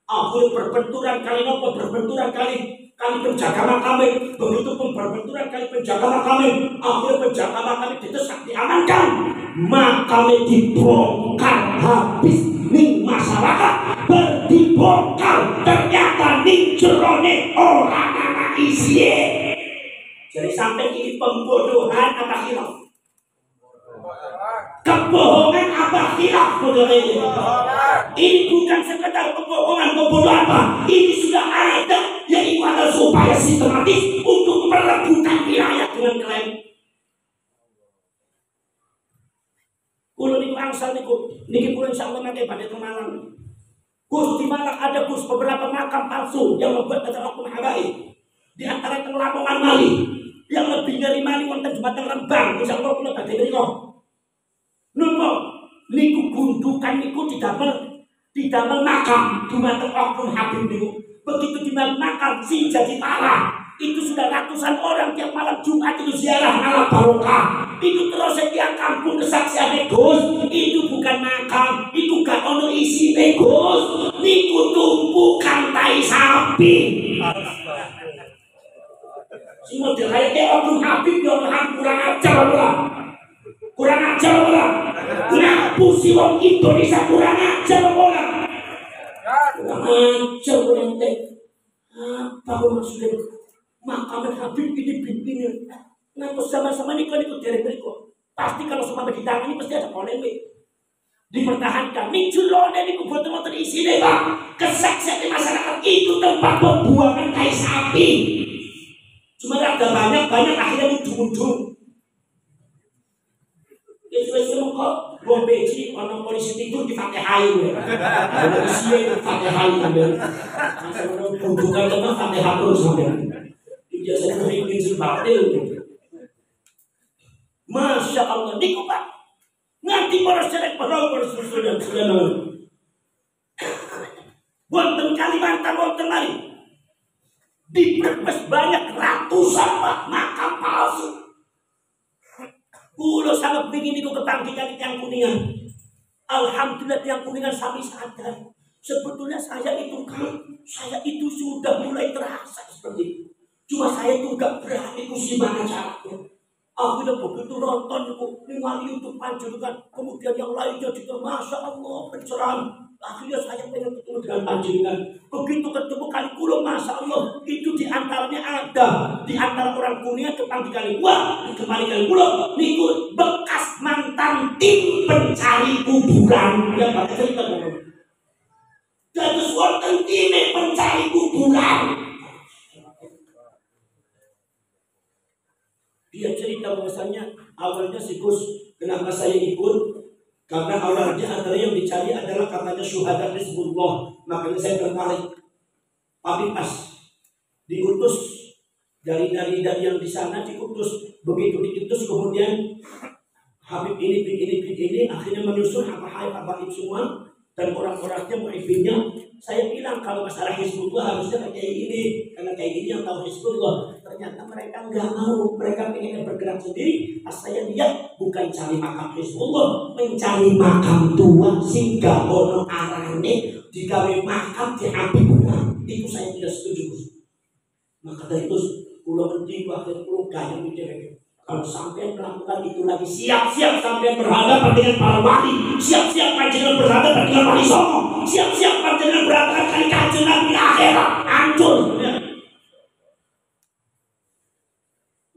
Akhirnya berbenturan kali penjaga makam, begitu pun berbenturan kali penjaga makam, akhirnya penjaga makam didesak diamankan, makam dibongkar habis ning masyarakat berdibongkar ternyata ning jerone orang anak isi. Jadi sampai ini pembodohan apa khilaf? Kebohongan apa khilaf? Ini bukan sekedar kebohongan, kebodohan apa? Ini sudah ada, yaitu adalah supaya sistematis untuk perebutan wilayah dengan klaim. Kulo niku angsal niku, niki kulo insyaallah nate pada Malang. Gus di Malang ada Gus beberapa makam palsu yang membuat ada oknum habaib. Di antara Lamongan Mali, yang lebih dari Mali wonten Jembatan Rembang, insyaallah kulo badhe mriko. Napa niku gundukan niku didamel makam dumateng oknum Habib niku. Begitu dimana makam si jadi parah. Itu sudah ratusan orang tiap malam Jumat itu ziarah ala barokah. Itu terus setiap kampung kesaksian Gus. Itu bukan makam, itu gak ono isi Gus. Niku tumpukan tai sapi. Si model kayak oknum Habib yo kurang ajar ora. Kurang ajar ora. Ngapusi wong Indonesia kurang ajar ora. Kurang ajar ente. Apa maksudnya? Makam Habib ini bimbingan. Nanti sama-sama ini kan ikut dari berikut. Pasti kalau semua di tangan ini pasti ada polemik. Dipertahankan. Ini julone ini betul-betul isi deh Pak. Kesaksian di masyarakat itu tempat pembuangan tai sapi. Cuma ada banyak akhirnya ujung-ujung. Itu kok buang beci orang polisi tidur dipakai air. Ada isinya dipakai air. Bukan teman pakai hapus sampai. Biasanya kering sebatil. Masya Allah, niku Pak. Nanti para selek para sudah. Wonten Kalimantan, wonten lari. Di Brebes banyak ratusan Pak makam palsu. Kulo sangat ingin itu kebangkitan yang Kuningan. Alhamdulillah yang Kuningan sampai sadar. Sebetulnya saya itu sudah mulai terasa seperti itu. Cuma saya itu gak berani gimana caranya. Akhirnya begitu nonton itu lima YouTube panjenengan, kemudian yang lainnya juga Masya Allah pencerahan. Akhirnya saya pengen ketemu dengan panjenengan. Begitu ketemu kali kulo Masya Allah itu diantaranya ada di antara orang Kuningan kepang di kali wah di kembali kali kulo niku bekas mantan tim pencari kuburan yang pada cerita dulu. Jadi wonten tim pencari kuburan. Dia cerita bahwasanya awalnya si Gus, kenapa saya ikut? Karena awalnya antara yang dicari adalah katanya syuhada Hizbullah. Makanya saya tertarik. Tapi pas diutus dari yang di sana diutus, begitu diutus kemudian Habib ini akhirnya menyusun apa semua dan orang-orangnya mu'ibinnya. Saya bilang kalau masalah Hizbullah harusnya kayak ini, karena kayak gini yang tahu Hizbullah. Ternyata mereka nggak mau, mereka pengen bergerak sendiri. Pas saya lihat bukan cari makam Hizbullah, mencari makam tua sehingga ono arane digawe makam diambil benar. Itu saya tidak setuju. Maka dari itu pulau penting akhir pulau gaya mikir. Kalau sampai melakukan itu lagi, siap-siap sampai berhadapan dengan para wali, siap-siap panjenengan berhadapan dengan wali songo, siap-siap panjenengan berhadapan dengan kanjeng Nabi akhirat, hancur.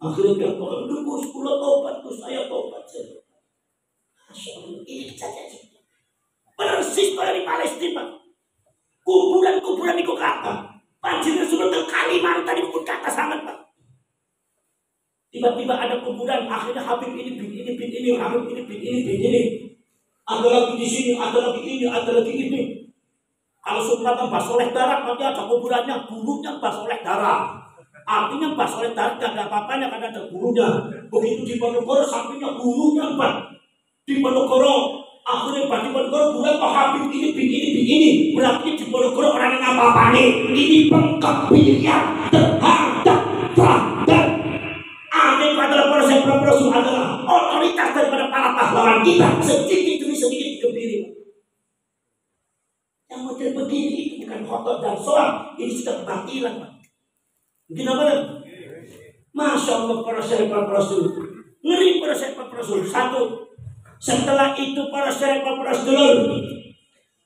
Akhirnya dia bilang, Gus, pulau tobat, Gus, saya tobat. Masya Allah, ini kejadian. Persis dari Palestina. Kuburan itu kata. Panjenengan sudah ke Kalimantan itu pun kata sangat Pak. Tiba-tiba ada kuburan, akhirnya Habib ini, Habib ini. Ada lagi di sini, ada lagi ini. Kalau Sultan Mbah Soleh Darat, nanti ada kuburannya, gurunya Mbah Soleh Darat. Artinya Mbah Soleh Darat gak ada apa-apanya karena ada gurunya. Begitu di Ponorogo, sampingnya gurunya Mbah. Di Ponorogo, akhirnya Mbah di Ponorogo, bulan Pak Habib ini. Berarti di Ponorogo orang yang apa-apa nih. Ini pengkebirian terhadap Baghdad. Rasul adalah otoritas daripada para pahlawan kita sedikit demi sedikit dikebiri. Yang model begini itu bukan khotob dan sholat, ini sudah kebatilan Pak. Mungkin apa kan? Masya Allah para sahabat Rasul, ngeri para sahabat Rasul. Satu, setelah itu para sahabat Rasul,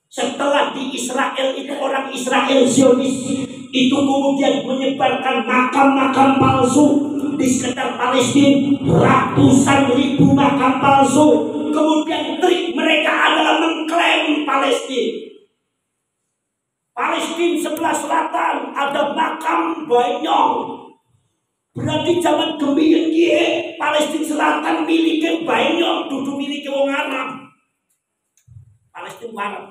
setelah di Israel itu orang Israel Zionis itu kemudian menyebarkan makam-makam palsu di sekitar Palestina, ratusan ribu makam palsu. Kemudian trik mereka adalah mengklaim Palestina sebelah selatan ada makam Bainyong. Berarti zaman Gemiyen kiye Palestina selatan miliknya Bainyong, dudu miliknya wong Arab. Palestina Arab.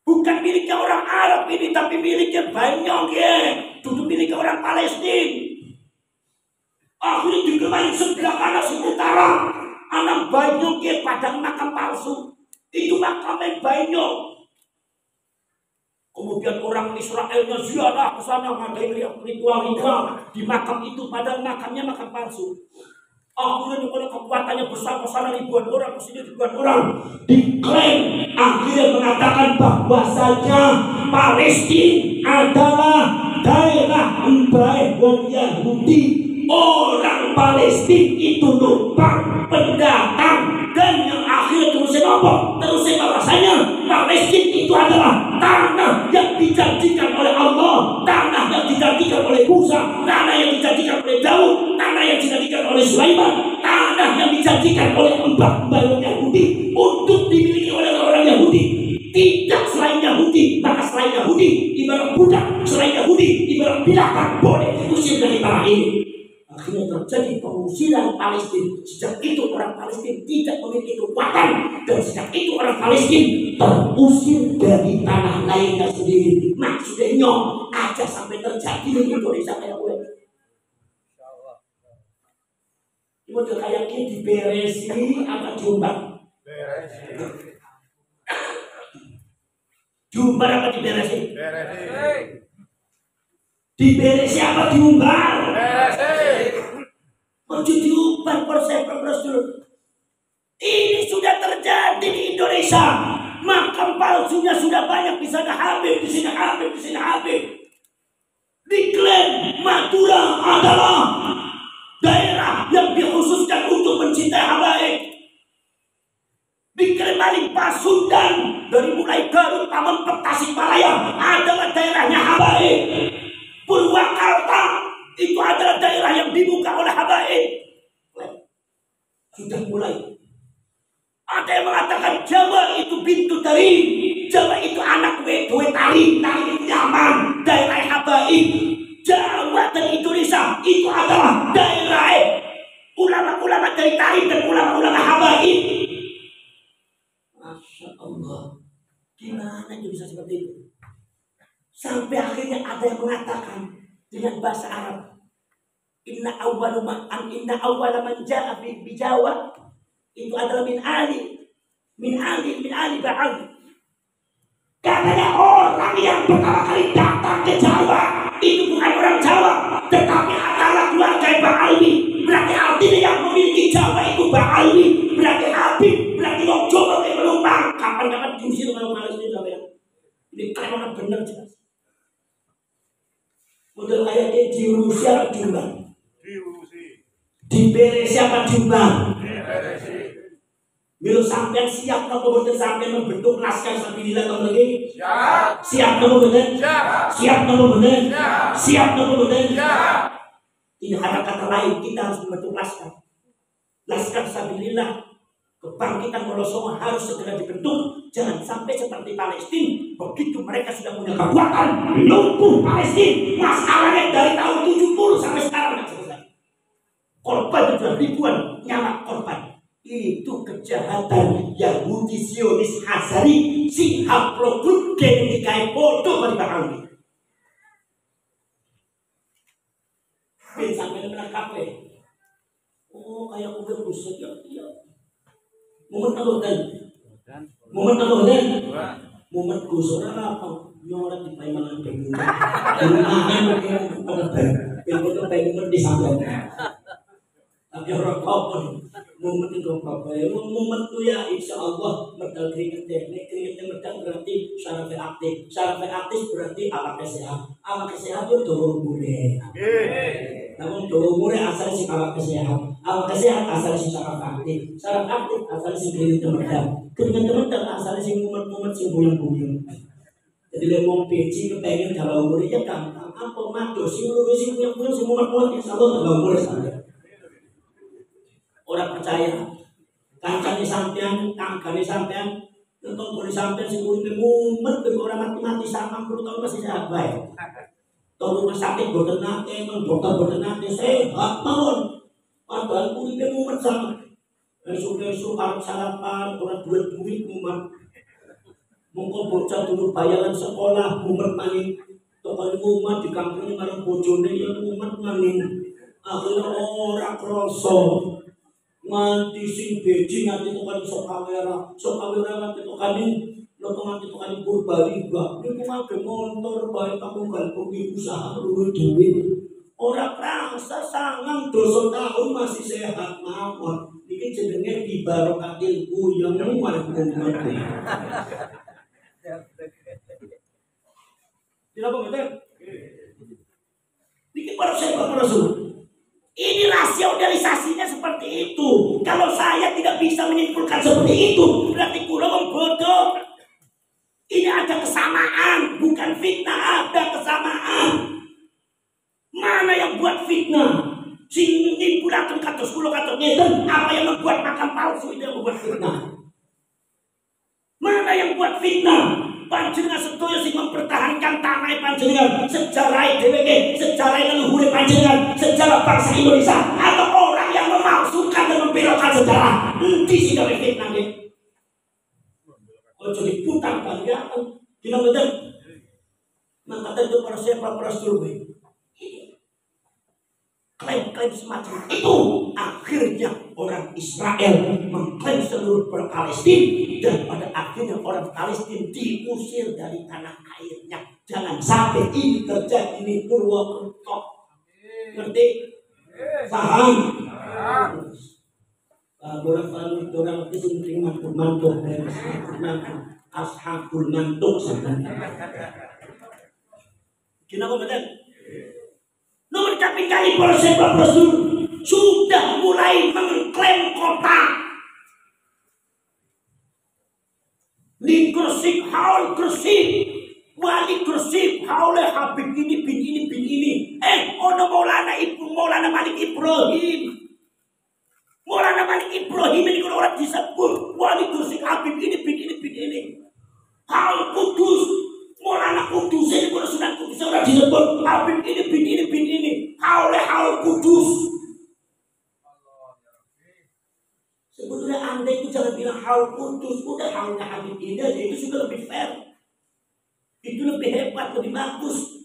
Bukan miliknya orang Arab ini, tapi miliknya Bainyong ya, dudu miliknya orang Palestina. Akhirnya digemari sebelah kanan utara, anak Bainyong ke padang makam palsu. Itu makamnya Bainyong. Kemudian orang Israelnya ziarah ke sana, ngadain ritual di makam itu, padahal makamnya makam palsu. Akhirnya kalau kekuatannya besar-besaran ribuan orang, kesini ribuan orang diklaim, akhirnya mengatakan bahwasanya Palestina adalah daerah baik wong Yahudi. Orang Palestina itu numpang pendatang dan yang akhirnya terusin apa? Terusin bahwasanya Palestina itu adalah tanah dijanjikan oleh Musa, tanah yang dijanjikan oleh Daud, tanah yang dijanjikan oleh Sulaiman, tanah yang dijanjikan oleh mbah-mbah Yahudi untuk dimiliki oleh orang Yahudi. Tidak selain Yahudi, maka selain Yahudi ibarat budak, selain Yahudi ibarat binatang boleh diusir dari tanah ini. Akhirnya terjadi pengusiran Palestina. Sejak itu orang Palestina tidak memiliki kekuatan, dan sejak itu orang Palestina terusir dari tanah lainnya sendiri. Maksudnya nyong aja sampai terjadi di Indonesia kayak gue. Model kayak ini diberesi apa diumbar? Diumbar apa diberesi? Diberesi apa diumbar? Mau diumbar proses dulu. Ini sudah terjadi di Indonesia. Makam palsunya sudah banyak, di sana Habib, di sini Habib, di sini Habib. Diklaim Madura adalah daerah yang dikhususkan untuk mencintai habaib. Diklaim paling Pasundan dari mulai Garut, Pamengperak, Tasikmalaya adalah daerahnya habaib. Purwakarta itu adalah daerah yang dibuka oleh habaib. Sudah mulai. Ada yang mengatakan Jawa itu pintu dari Jawa itu anak dua tari itu Yaman, daerah habaib. Jawa dan Indonesia itu adalah daerah ulama-ulama dari tari dan ulama-ulama habaib. Masya Allah, gimana itu bisa seperti itu? Sampai akhirnya ada yang mengatakan dengan bahasa Arab, inna awwala man ja'a bi Jawa itu adalah min ali Ba'al. Katanya orang yang pertama kali datang ke Jawa itu bukan orang Jawa, tetapi adalah keluarga Ba'alwi. Berarti artinya yang memiliki Jawa itu Ba'alwi. Berarti Habib, berarti mau coba kayak penumpang. Kapan-kapan diusir kalau malas ini sampai ini kan orang benar jelas. Model kayaknya di Rusia diumbang, diberesi apa diumbang? Milo sampean siap atau kemudian sampean membentuk naskah sabilillah atau lagi? Siap atau kemudian? Siap atau kemudian? Siap atau kemudian? Ini ada kata lain, kita harus membentuk naskah sabilillah. Kebangkitan Wonosobo harus segera dibentuk. Jangan sampai seperti Palestina, begitu mereka sudah punya kekuatan, lumpuh Palestina. Masalahnya dari tahun 70 sampai sekarang tidak selesai. Korban sudah ribuan nyawa korban. Itu kejahatan Yahudi Zionis Hazari, si haplogroup genetika bodoh dari Ba'alwi. Sampai menangkap oh kayak udah busuk ya. Momen gusur apa? Nyorat di payman pengen. Yang pengen di samping. Tapi orang kau momen itu apa? Momen itu ya insya Allah medal keringetnya medal berarti syarat aktif berarti awak sehat itu turun boleh. Namun turun asal si awak sehat asal si syarat aktif asal si keringet asal si momen si bulan. Jadi lemong peci kepengen kalau umurnya gampang apa madu si punya si momen insya Allah kalau umurnya saja. Orang percaya kancane sampean, tanggane sampean, tentang boleh sampean sing urip mumet orang mati-mati 90 tahun masih sehat bae. Tolong rumah sakit boten nate, dokter boten nate sehat mawon. Padahal uripe mumet sama. Esuk-esuk arep sarapan, ora duit mumet. Mongko bocah dulu bayaran sekolah mumet maning. Tokone mumet di kampung marang bojone ya mumet maning. Akhirnya ora kroso. Nganti sing beji nganti tukang sok kamera nganti tukang Purbalingga niku ngake motor bae kamu gantung usaha luwih duit ora prangsa sangang dosa tahun masih sehat mawon iki jenenge dibarokatil uyang marang mati. Tidak betul. Niki para sahabat. Ini rasionalisasinya seperti itu. Kalau saya tidak bisa menyimpulkan seperti itu, berarti kula bodoh. Ini ada kesamaan, bukan fitnah, ada kesamaan. kados kula kados ngeten, apa yang membuat makam palsu itu yang membuat fitnah? Mana yang buat fitnah? Panjenengan sedaya sing mempertahankan tanah panjenengan, sejarah dheweke, sejarah leluhur panjenengan, sejarah bangsa Indonesia, atau orang yang memalsukan dan membelokkan sejarah. Endi sing gawe fitnah nggih? Ojo diputar balikan. Dina mboten. Maka itu para siapa para sedulur. Klaim-klaim semacam itu akhirnya orang Israel mengklaim seluruh Palestina, dan pada akhirnya orang Palestina diusir dari tanah airnya. Jangan sampai ini terjadi di Purwokerto. Ngerti? Paham? Orang itu terima mantuk, ashabul mantuk sebenarnya. Kenapa betul? Nomor kaping kali proses sudah mulai mengklaim kota. Di Gresik, haul Gresik, wali Gresik, haul Habib ini bin ini. Ono Maulana Malik Ibrahim. Maulana Malik Ibrahim ini kalau orang disebut wali Gresik Habib ini bin ini. Haul Kudus. Maulana Kudus ini kalau Sunan Kudus orang disebut Habib ini bin ini. Haul Kudus. Sebetulnya Anda itu jangan bilang Haul Kudus, udah haulnya Habib ini aja, itu sudah lebih fair. Itu lebih hebat, lebih bagus.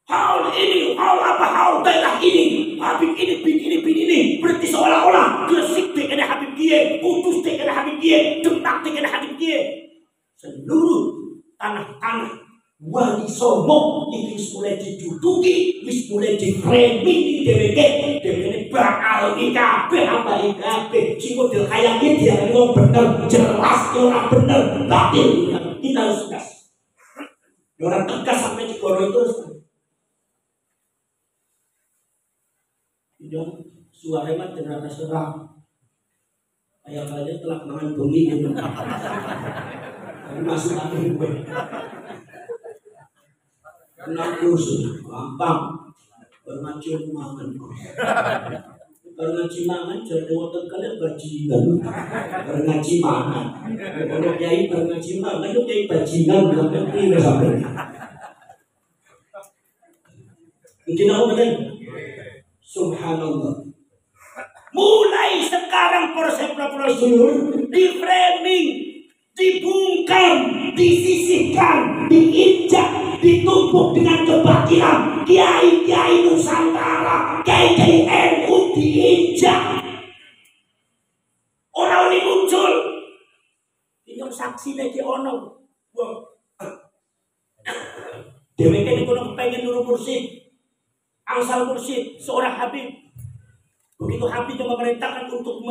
Haul ini, haul apa? Haul daerah ini, Habib ini bin ini. Berarti seolah-olah Gresik ada Habib Kie, Kudus ada Habib Kie, Demak ada Habib Kie. Seluruh tanah-tanah Wali Songo itu mulai diduduki, mulai di-framing dheweke bakal kabeh apa kabeh sing model kaya iki dia ngomong bener jelas ora bener batil. Kita harus tegas. Orang tegas sampai di koro itu harus. Itu suara mah terasa serang. Kayak kalian telah mangan bumi gitu. Masuk angin gue. Kenal kursus, gampang. Bermacam mangan. Berngaji mangan, jadi waktu kalian bajingan. Berngaji mangan. Kalau kiai berngaji mangan, itu kiai bajingan belum penting sampai. Mungkin aku benar. Subhanallah. Mulai sekarang proses di framing, dibungkam, disisihkan, diinjak, ditumpuk dengan kebatilan. Kiai-kiai Nusantara, kiai-kiai NU diinjak. Orang ini muncul. Ini saksi lagi ono. Deweke ini kalau pengen nurut mursyid, angsal mursyid, seorang Habib. Begitu Habib yang memerintahkan untuk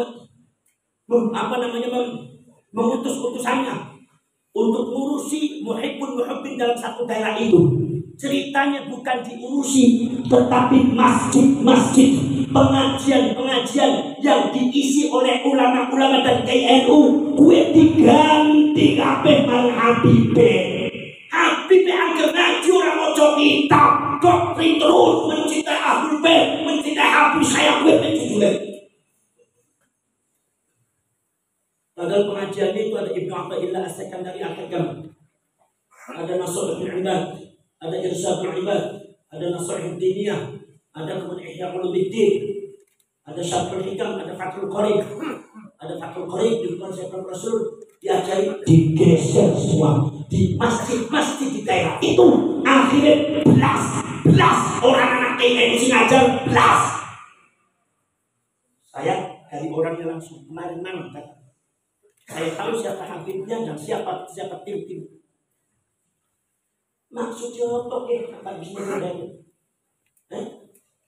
mengutus utusannya untuk mengurusi muhibbin dalam satu daerah itu. Ceritanya bukan diurusi, tetapi masjid-masjid, pengajian-pengajian yang diisi oleh ulama-ulama dan KNU, gue diganti kabeh marang Habib. Habib angger ngaji orang moco kitab, doktrin terus mencintai Ahlul Bait, mencintai Habib saya gue penjujur. Padahal pengajian itu ada Ibnu Athaillah As-Sakandari Al-Hakam, ada Nasr bin Ibad, ada Irsyad bin Ibad, ada Nasr Diniyah, ada kemudian Ihya Ulumuddin, ada Syarhul Hikam, ada Fathul Qarib, di konsep Rasul diajari, digeser semua di masjid-masjid di daerah itu. Akhirnya belas orang anak KNU sing ngajar belas. Saya dari orang yang langsung kemarin saya tahu siapa Habibnya dan siapa tim. Maksudnya apa kata bismillah?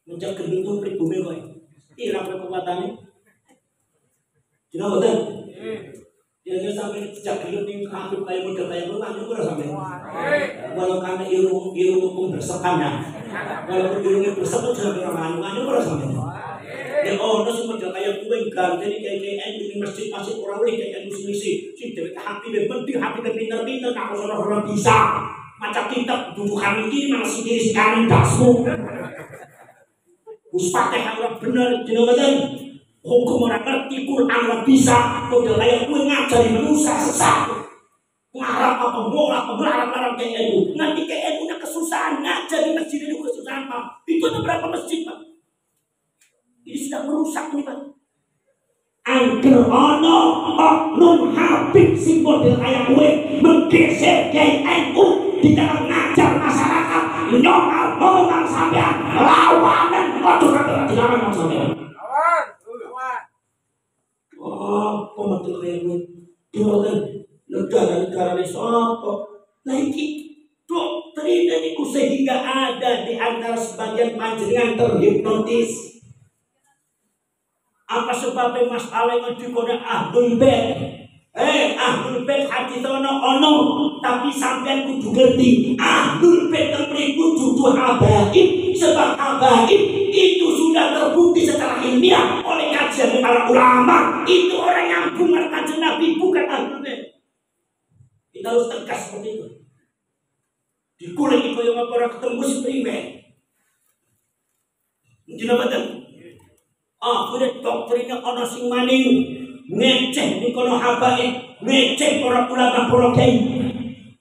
Menjaga gendut pribumi kok. Irang kekuatannya. Cina betul. Dia sampai sejak gendut ning Habib kayak model kayak lu nang ora sampai. Walau karena ilmu hukum bersepanjang. Kalau ilmu bersepanjang jangan orang ora sampai. Ya ono sing model kaya kuwe gantene kayak di masjid-masjid ora oleh kayak misi-misi. Sing dheweke hati ben penting hati pinter-pinter tak ora bisa. Maca kitab tuduhan iki malah sendiri sekarang dasmu. Wis Fatihah ora bener dina mboten. Hukum ora ngerti, Quran ora bisa, model kaya kuwi ngajari manusia sesat. Ngarap apa melarang kayak itu. Nanti kayak itu kesusahan ngajari masjid itu kesusahan Pak. Itu ada berapa masjid Pak? Ini sudah merusak nih Pak. Angger ono oknum Habib si model kayak gue menggeser NU di dalam ngajar masyarakat nyongal sampean lawanan ojo sampean dilarang sampean. Oh, model kayak gue dioten negara-negara ini sopo. Nah ini doktrin ini sehingga ada di antara sebagian panjenengan terhipnotis. Apa sebabnya masalah yang dikoda Ahlul Bait? Ahlul Bait hadis ono, tapi sampean kudu ngerti Ahlul Bait mriku dudu habaib, sebab habaib itu sudah terbukti secara ilmiah oleh kajian para ulama. Itu orang yang bunga kanjeng Nabi, bukan Ahlul Bait. Kita harus tegas seperti itu. Dikulik itu yang orang ketemu seprimen. Mungkin apa tuh? Kuda doktrinnya ono sing maning ngeceh di kono habaib, ngeceh para ulama para kiai.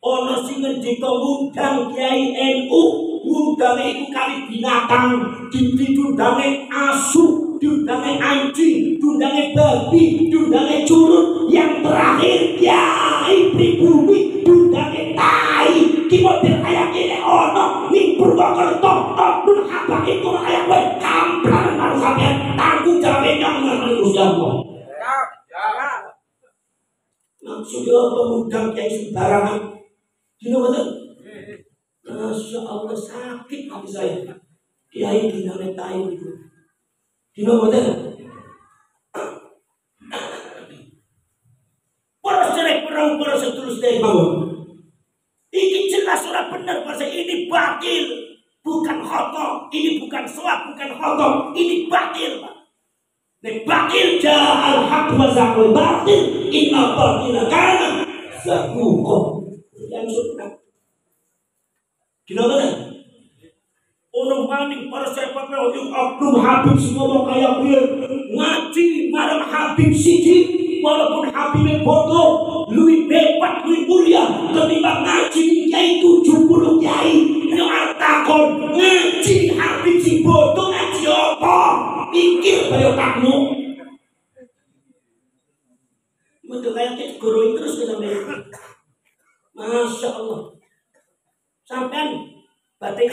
Ono sing ngendika ngundang kiai NU, ngundang itu kali binatang, diundange asu, diundange anjing, diundange babi, diundange curut, yang terakhir kiai pribumi, diundange tai. Ki model kaya gini ono ning Purwokerto, oknum habaib kono kaya kowe kamplang karo sampeyan. Tanggung jawabnya jangan Gusti Allah. Maksudnya pengundang kiai sembarangan. Gini betul. Masya Allah sakit hati saya. Kiai dinamai tahu itu. Gini betul. Para selek perang para seterus dari bawah. Ini jelas sudah benar bahasa ini batil, bukan khotob. Ini bukan sholat, bukan khotob. Ini batil Pak. Batil jahal haq wa zaqul batil inna batila kana zahuqah. Yang sunnah. Kenapa kan? Orang maning para sahabat yang oknum Habib semua kayak gue ngaji marang Habib siji, walaupun Habibnya bodoh, lebih hebat, lebih mulia ketimbang ngaji kiai 70 kiai. Yang artakon ngaji Habib si bodoh ngaji apa? Pikir pada otakmu. Betul kayak kita guruin terus ke sampai. Masya Allah. Sampai batin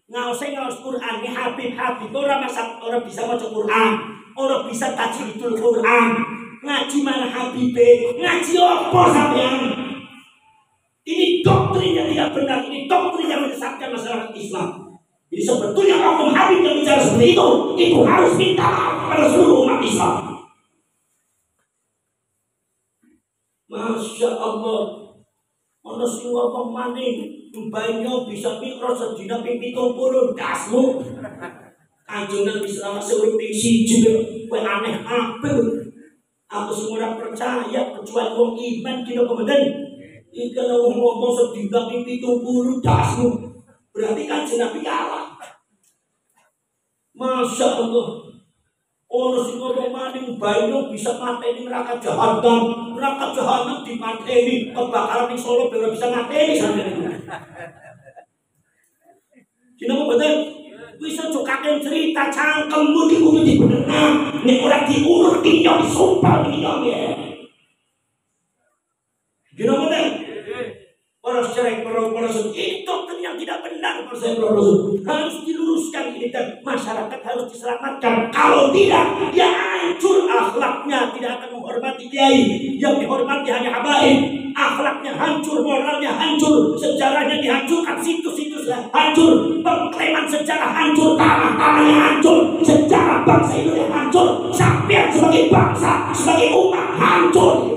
ngaos Quran ini Habib orang bisa baca Quran, orang bisa tajwidul Quran. Ngaji mana Habib? Ngaji apa sampean? Ini doktrin yang tidak benar, ini doktrin yang menyesatkan masyarakat Islam. Jadi sebetulnya hukum Habib yang bicara seperti itu harus minta maaf kepada seluruh umat Islam. Masya Allah. Ono sing ngomong maning banyak bisa mikro sedina ping 70 dasmu. Kanjeng Nabi selama seurip ping 1 kowe aneh apa? Aku semua percaya kecuali wong iman kira kemudian. Iki kalau ngomong sedina ping 70 dasmu. Berarti Kanjeng Nabi kalah. Masya Allah. Ono sing ngomong maning banyak bisa mateni neraka jahanam. Neraka jahanam dimateni, kebakaran di Solo baru bisa mateni sampeyan. Kenapa betul? Bisa cokaken cerita cangkemmu di kudu dibenerna. Nek ora diurut dinyo disumpah dinyo ya. Kenapa betul? Para sejarah para itu yang tidak benar harus diluruskan ini dan masyarakat harus diselamatkan. Kalau tidak, dia hancur akhlaknya, tidak akan menghormati kiai. Yang dihormati hanya habaib. Akhlaknya hancur, moralnya hancur, sejarahnya dihancurkan, situs-situsnya hancur, pengklaiman sejarah hancur, tanah-tanahnya hancur, sejarah bangsa Indonesia hancur, sampai sebagai bangsa, sebagai umat hancur.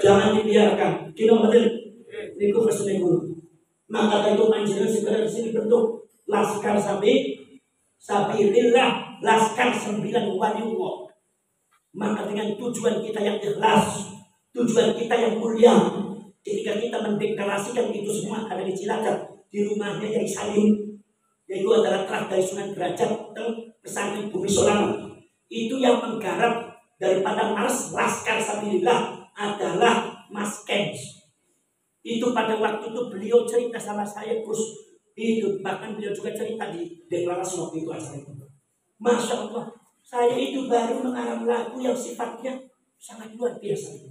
Jangan dibiarkan. Kino betul. Niku persenengul. Maka itu panjenengan segera di sini bentuk laskar sabilillah, laskar 9 waliullah. Maka dengan tujuan kita yang ikhlas, tujuan kita yang mulia, ketika kita mendeklarasikan itu semua ada di Cilacap, di rumahnya Yai Salim, yaitu adalah trah dari Sunan Derajat pesantren Bumi Solano. Itu yang menggarap daripada Mars Laskar Sabilillah adalah Mas Kens. Itu pada waktu itu beliau cerita sama saya, Gus. Itu bahkan beliau juga cerita di deklarasi waktu itu acara itu. Masya Allah, saya itu baru mengarang lagu yang sifatnya sangat luar biasa.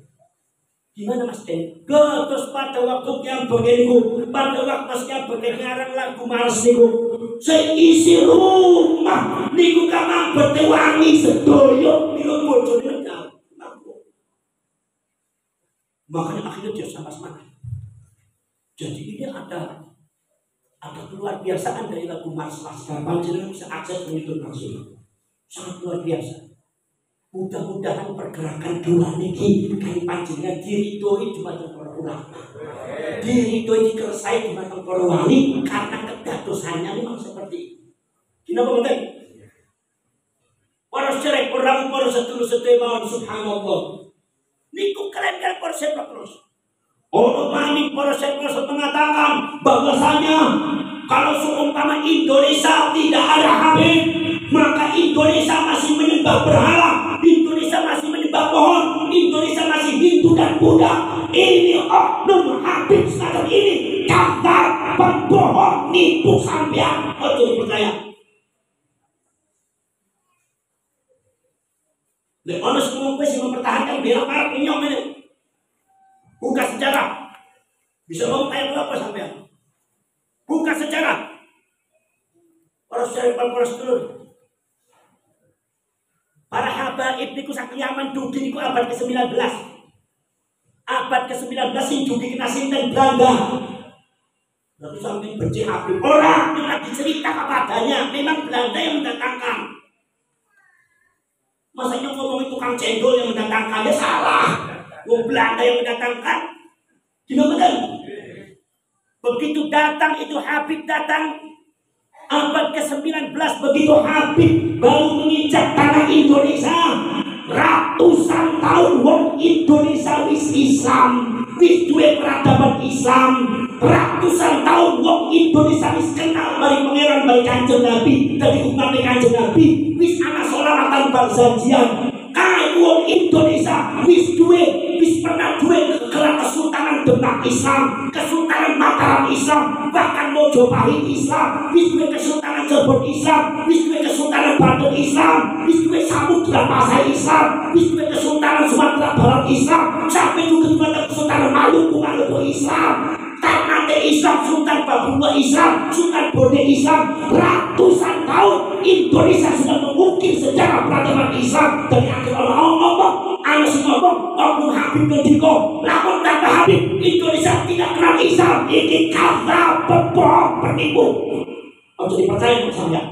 Gimana Mas Den? Terus pada waktu yang begini, pada waktu yang begini ngarang lagu Mars niku, seisi rumah niku kamang bertewangi sedoyo niku bojone mental. Makanya akhirnya dia sama semangat. Jadi ini ada keluar biasaan dari lagu Mars Laskar. Panjenengan bisa akses ke YouTube langsung. Sangat luar biasa. Mudah-mudahan pergerakan dua niki kali panjenengan diridhoi dumateng para ulama. Diridhoi dikersai dumateng para wali karena kedadosannya memang seperti itu. Kenapa mboten? Para syekh orang para sedulur-sedulur mawon subhanallah. Niku kalian para syekh terus. Orang manik para syekh mengatakan bahwasanya kalau seumpama Indonesia tidak ada Habib, maka Indonesia masih menyembah berhala, Indonesia masih menyembah pohon, Indonesia masih Hindu dan Buddha. Ini oknum Habib semacam ini kata pembohong, nipu sampean. Ojo percaya. Le onos kumpulan sih mempertahankan bela para penyong ini. Buka sejarah. Bisa ngomong kayak apa sampean? Buka sejarah. Para sedulur. Para habaib niku sak Yaman dugi niku abad ke-19. Abad ke-19 sing dugi kena sinten Belanda. Lalu sampai benci Habib. Orang yang lagi cerita kepadanya memang Belanda yang mendatangkan. Masanya ngomong tukang cendol yang mendatangkannya salah. Wong Belanda yang mendatangkan. Gimana kan? Begitu datang itu Habib datang abad ke-19, begitu Habib baru menginjak tanah Indonesia, ratusan tahun wong Indonesia wis Islam, wis duwe peradaban Islam, ratusan tahun wong Indonesia wis kenal bari pangeran bari Kanjeng Nabi, dari umat Kanjeng Nabi, wis ana sholawatan berjanjian. Wong Indonesia wis pernah duwe kesultanan Demak Islam, kesultanan Mataram Islam, bahkan Mojopahit Islam, wis duwe kesultanan Cirebon Islam, wis duwe kesultanan Banten Islam, wis duwe Samudra Pasai Islam, wis duwe kesultanan Sumatera Barat Islam, sampai juga duwe kesultanan Maluku Islam. Ternate Islam, Sultan Babulwa Islam, Sultan Bode Islam, ratusan tahun Indonesia sudah mengukir sejarah peradaban Islam dari akhir orang ngomong, anak ngomong, oknum Habib Kediko, lamun tanpa Habib Indonesia tidak kenal Islam. Ini kata pembohong penipu. Harus dipercaya sama saya.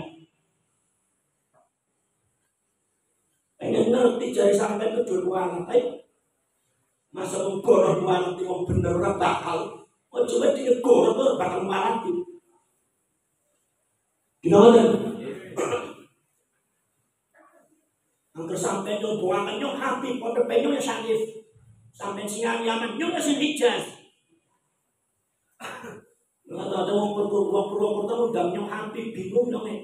Pengen ngerti jari sampai ke duluan, masa menggorong duluan nanti mau bener orang bakal. Oh coba digorong tuh bakal marah tuh. Gimana? Angker sampai tuh buangan nyok Habib, pada penyoknya Syarif, sampai siang Yaman nyoknya si Hijaz. Nggak ada orang perlu udah nyok Habib bingung dong ya.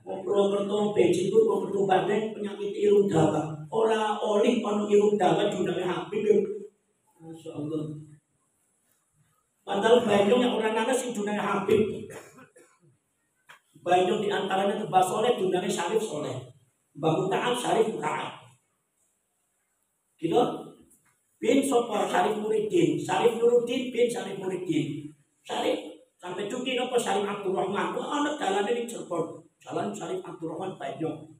Wong Purwokerto Beijing itu wong perlu Bandeng penyakit irung dawa. Orang oleh ono irung dawa diundangnya Habib. Masya Allah. Padahal Bandung yang orang nana sih dunanya Habib. Bandung diantaranya itu Mbak Soleh dunanya Syarif Soleh, Mbak Muta'ab Syarif Muta'ab. Gitu? Bin Sopor Syarif Muridin, Syarif Nuruddin bin Syarif Muridin. Syarif sampai cuci nopo Syarif Abdurrahman. Wah anak jalan ini Cirebon, jalan Syarif Abdurrahman Bandung.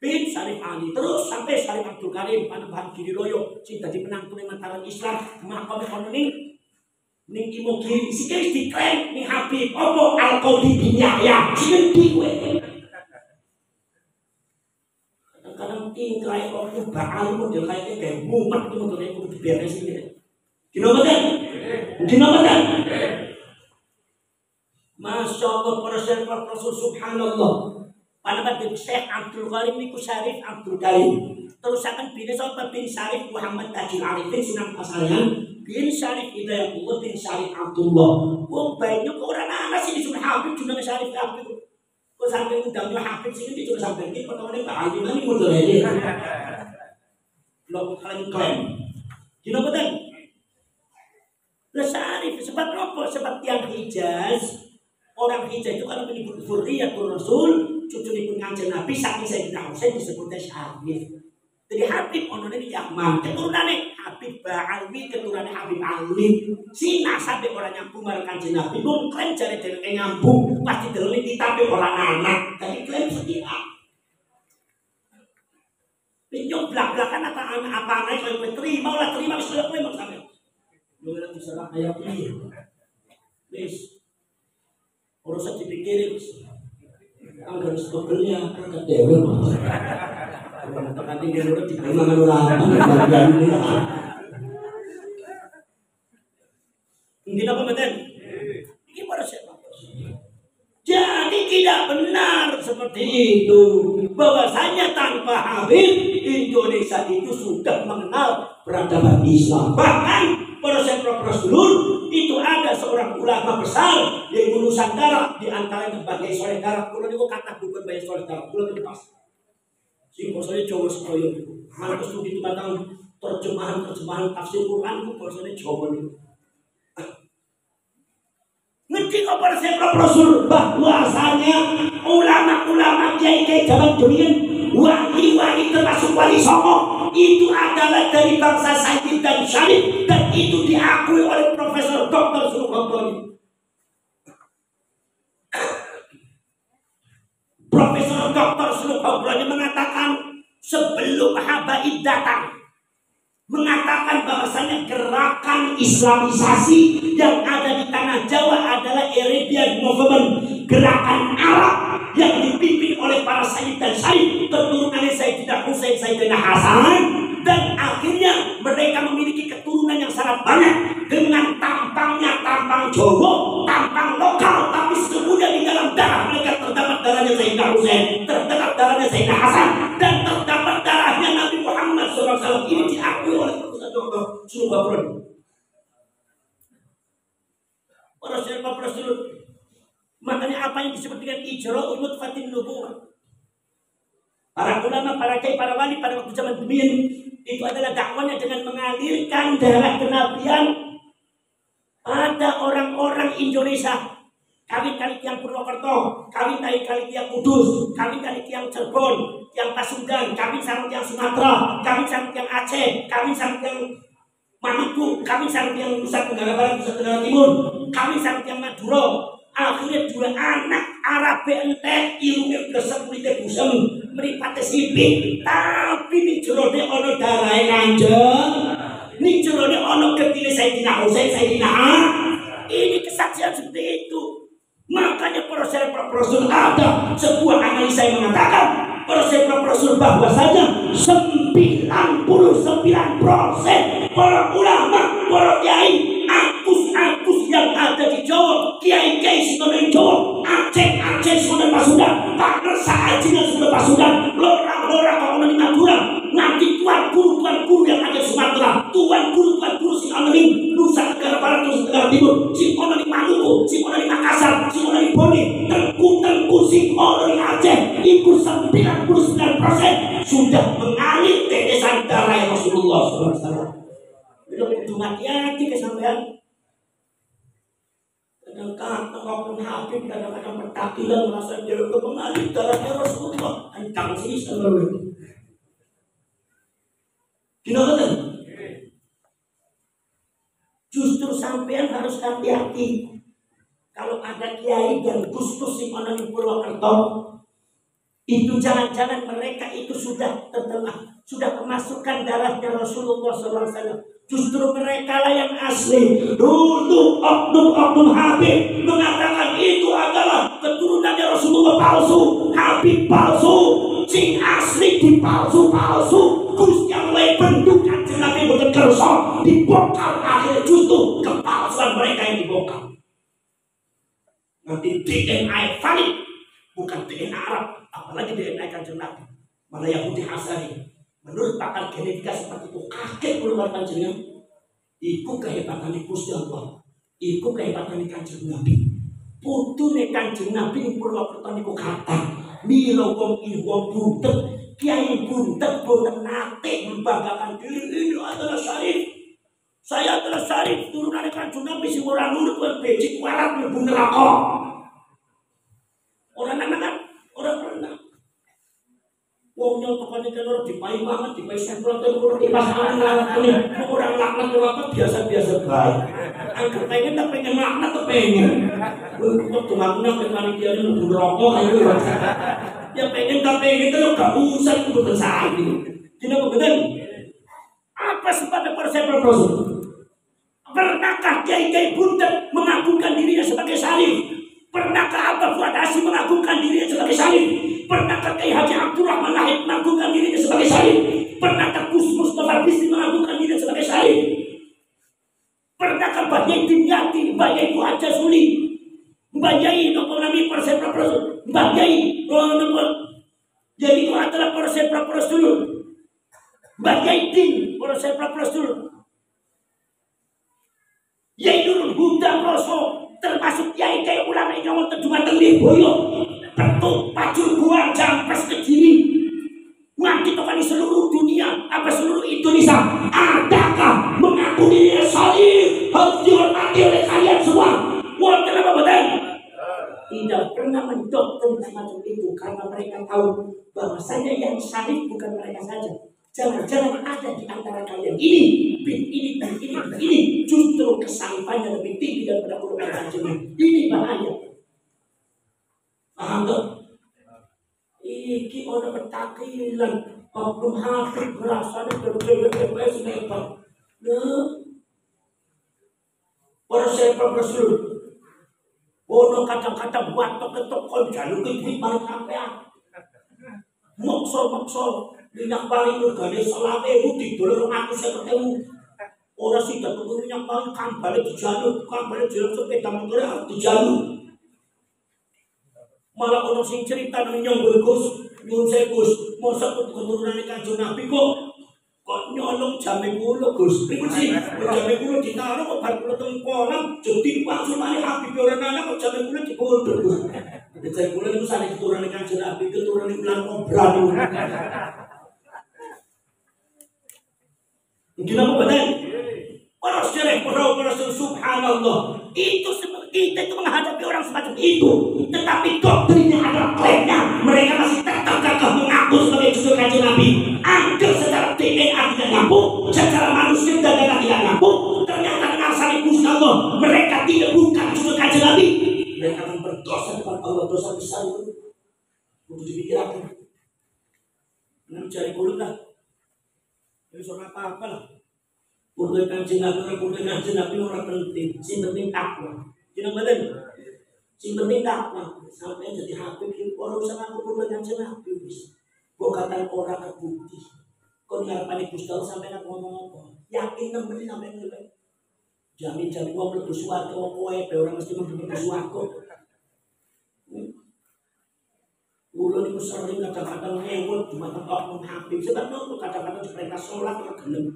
Bin Syarif Ali terus sampai Syarif Abdul Karim Panembahan Giriroyo, cinta di penanggung Mataram Islam, makom ekonomi. Ning imo kiri sikis diklaim ning Habib opo Al-Qadhi bin Yahya sing kowe. Kadang-kadang tingkai opo bakal model kaya kayak mumet itu model itu diberes ini. Gino mboten? Masya Allah para syekh Rasul subhanallah. Panjenengan Syekh Abdul Karim niku Syarif Abdul Karim. Terus akan bin Syarif Muhammad Tajil Arifin Sunan Pasarian. bin Syarif Hidayatullah bin Syarif Abdullah. Wong banyak orang anak sih disuruh Habib juga Syarif Habib. Kok sampai undangnya Habib sini disuruh sampai ini pertemuan Pak Ali mana muncul aja. Lo klaim. Gino betul. Syarif sebab apa? Sebab yang Hijaz. Orang Hijaz itu kalau menyebut Zuriyatul Rasul, cucu pun Kanjeng Nabi, saking Sayyidina Husain disebutnya Syarif. Jadi Habib ono ini Yaman, keturunannya Habib Ba'alwi, keturunannya Habib Ali. Si nasabe orang nyambung marang Kanjeng Nabi, pun klaim jare dhewe nyambung, pasti delone kitabe orang anak. Jadi klaim setia. Pinjol blak-blakan apa anak kowe terima wis kowe mau sampe. Lu ora bisa ra kaya piye. Wis. Urusan dipikirin. Anggar sebelnya kan dewe mah. Nanti dia udah diterima dengan orang ini apa betul? Ini pada siapa? Jadi tidak benar seperti itu. Bahwasanya tanpa Habib Indonesia itu sudah mengenal peradaban Islam. Bahkan proses Rasulullah itu ada seorang ulama besar di Nusantara di antara berbagai saudara. Kalau itu kata bukan banyak saudara, kalau itu pas. Si bahasanya Jawa Sedaya itu. Mana studi tentang terjemahan tafsir Quran itu bahasanya Jawa itu. Ngerti kok pada saya Rasul bahwasanya ulama-ulama kiai-kiai zaman durian wali-wali termasuk wali Songo itu adalah dari bangsa Sayyid dan Syarif dan itu diakui oleh Profesor Dr. Sulukhobroni. Profesor Dr. Sulukhobroni mengatakan sebelum Habaib datang mengatakan bahwasanya gerakan Islamisasi yang ada di tanah Jawa adalah Arabian Movement, gerakan Arab yang dipimpin oleh para Sayyid dan Syarif, keturunan Sayyidina Husain, Sayyidina Hasan, dan akhirnya mereka memiliki keturunan yang sangat banyak dengan tampangnya tampang Jawa, tampang lokal, tapi semuanya di dalam darah mereka terdapat darahnya Sayyidina Husain, terdapat darahnya Sayyidina Hasan, dan terdapat darahnya Nabi Muhammad SAW. Ini diakui oleh Dr. Sulukhobroni. Rasul. Makanya apa yang disebut dengan ijra'ul nutfatin nubuwah. Para ulama, para kiai, para wali pada waktu zaman dulu itu adalah dakwanya dengan mengalirkan darah kenabian pada orang-orang Indonesia. Kawin-kali yang Purwokerto, kawin-kali yang Kudus, kawin-kali yang Cirebon, yang Pasundan, kawin sarung yang Sumatera, kawin sarung yang Aceh, kawin sarung yang Maluku, kawin sarung yang Nusa Tenggara Barat, Nusa Tenggara Timur, kawin sarung yang Madura. Akhirnya dua anak Arab ente ilmu besar kulitnya busem meripatnya sipit, tapi ini jerone ono darah Kanjeng, ini jerone ono ketine Sayyidina Husain, Sayyidina ini kesaksian seperti itu. Makanya proses Rasul ada sebuah analisa yang mengatakan proses Rasul bahwasanya 99% para ulama, para kiai, agus yang ada di Jawa, kiai-kiai Sinten Jawa, Aceh Sinten Pasundan, partner Saajina Sinten Pasundan, lorang-lorang kalau di Madura, nanti tuan guru yang ada di Sumatera, tuan guru si ono di Nusa Tenggara Barat, Nusa Tenggara Timur, si ono di Maluku, si ono di Makassar, si ono di Bone, tengku si ono di Aceh, itu 99% sudah mengalir tetesan darah Rasulullah SAW. Itu kudu hati-hati kesampean. Kadang-kadang walaupun Habib, kadang-kadang bertakilan merasa dia itu mengalir darahnya Rasulullah. Ancang sih selalu. Gimana? Justru sampean harus hati-hati. Kalau ada kiai yang gustus di mana di Purwokerto, itu jangan-jangan mereka itu sudah terkena, sudah kemasukan darahnya Rasulullah SAW. Justru mereka lah yang asli. Dulu oknum Habib mengatakan itu adalah keturunannya Rasulullah palsu, Habib palsu, sing asli dipalsu-palsu. Gus yang lain bentukan Nabi boten kersa dibongkar, akhirnya justru kepalsuan mereka yang dibongkar. Nanti DNA valid, bukan DNA Arab, apalagi DNA Kanjeng Nabi. Malah Yahudi Hasari. Menurut pakar genetika seperti itu kaget menurut panjenengan. Iku kehebatane Gusti Allah. Iku kehebatane Kanjeng Nabi. Putune Kanjeng Nabi Purwokerto niku kathah. Mila wong buntut, kiai buntut boten nate membanggakan diri ini adalah syarif. Saya adalah syarif turunan Kanjeng Nabi sing ora nurut kowe becik warat mlebu neraka. Ora nang ora pernah. Wong nyontokan iki lho dipai banget, dipai sempro ora dipasangan orang laknat apa biasa-biasa bae. Angger pengen tak pengen laknat tak pengen. Untuk tumakna ke panitia ini rokok ayo. Ya pengen tak pengen itu gak usah kebutuhan saya ini. Tidak benar. Apa sebabnya para saya berproses? Pernahkah kiai-kiai buntut mengagungkan dirinya sebagai syarif? Pernahkah Abah Fuad Hasyim mengagungkan dirinya sebagai syarif? Pernahkah Kiai Haji Abdurrahman Nahid mengagungkan dirinya sebagai syarif? Pernahkah Gus Mustafa Bisri mengagungkan dirinya sebagai syarif? Pernahkah Mbah Yai Dimyati, Mbah Yai Haji Suli, Mbah Yai nopo nami Persep Praprosul, Mbah Yai nopo jadi itu adalah Persep Praprosul, Mbah Yai Din Persep Praprosul, Yai Nurul Huda Proso, termasuk Yai Kiai ulama yang terjumat Lirboyo, Petuk Pacul Buang Jampes Kediri, nganti tokan di seluruh dunia, apa seluruh Indonesia, adakah mengaku diri salih harus dihormati oleh kalian semua? Wonten apa betul? Tidak pernah mendoktrin semacam itu karena mereka tahu bahwasanya yang syarif bukan mereka saja. Jangan-jangan ada di antara kalian ini justru kesarifannya lebih tinggi daripada ulama kajian. Ini bahaya. Paham tak? Iki orang bertakilan, oknum hafid berasanya dari DPS hebat. Para saya berseluruh, ono kadang-kadang buat ketok kon jalur duit paling sampean. Mokso minyak paling regane 100.000 didolor aku 50.000. Ora sida tuku minyak paling kambale dijaluk, kambale jelek sepeda motor dijaluk. Malah ono sing cerita nang nyonggol Gus, nyuwun sewu Gus, mosok keturunane Kanjeng Nabi kok nyolong jame kula Gus. Pripun sih? Jame kula ditaruh kok bar kula teng kolam, jadi Pak Sumane Habib ora nana kok jame kula dipondok Gus. Dicek kula niku sane keturunane Kanjeng Nabi, keturunane Ulan Obran. Mungkin apa benar? Para syarif, para subhanallah. Kita itu menghadapi orang semacam itu. Tetapi doktrinnya adalah klaimnya. Mereka masih tetap gagah mengaku sebagai cucu Kanjeng Nabi. Anggap secara DNA tidak mampu, secara manusia dan tidak mampu. Ternyata dengan salib Gusti Allah, mereka tidak bukan cucu Kanjeng Nabi. Mereka akan berdosa depan Allah, dosa besar itu. Untuk dipikirkan. Dengan cari kulit lah. Ini soal apa-apa lah. Untuk Kanjeng Nabi orang penting. Sing penting takwa. Jangan badan. Sing penting takwa. Sampai jadi habib orang usah ngaku untuk Kanjeng Nabi. Bukan orang terbukti. Kau diharapkan Gusti Allah sampai nak ngomong apa? Yakin nemen sampai ngene. Jamin wong mlebu swarga wong kowe orang mesti mlebu swarga. Kulo niku sering kadang-kadang ngewot dumateng oknum habib. Sebab nopo kadang-kadang perintah salat ora gelem.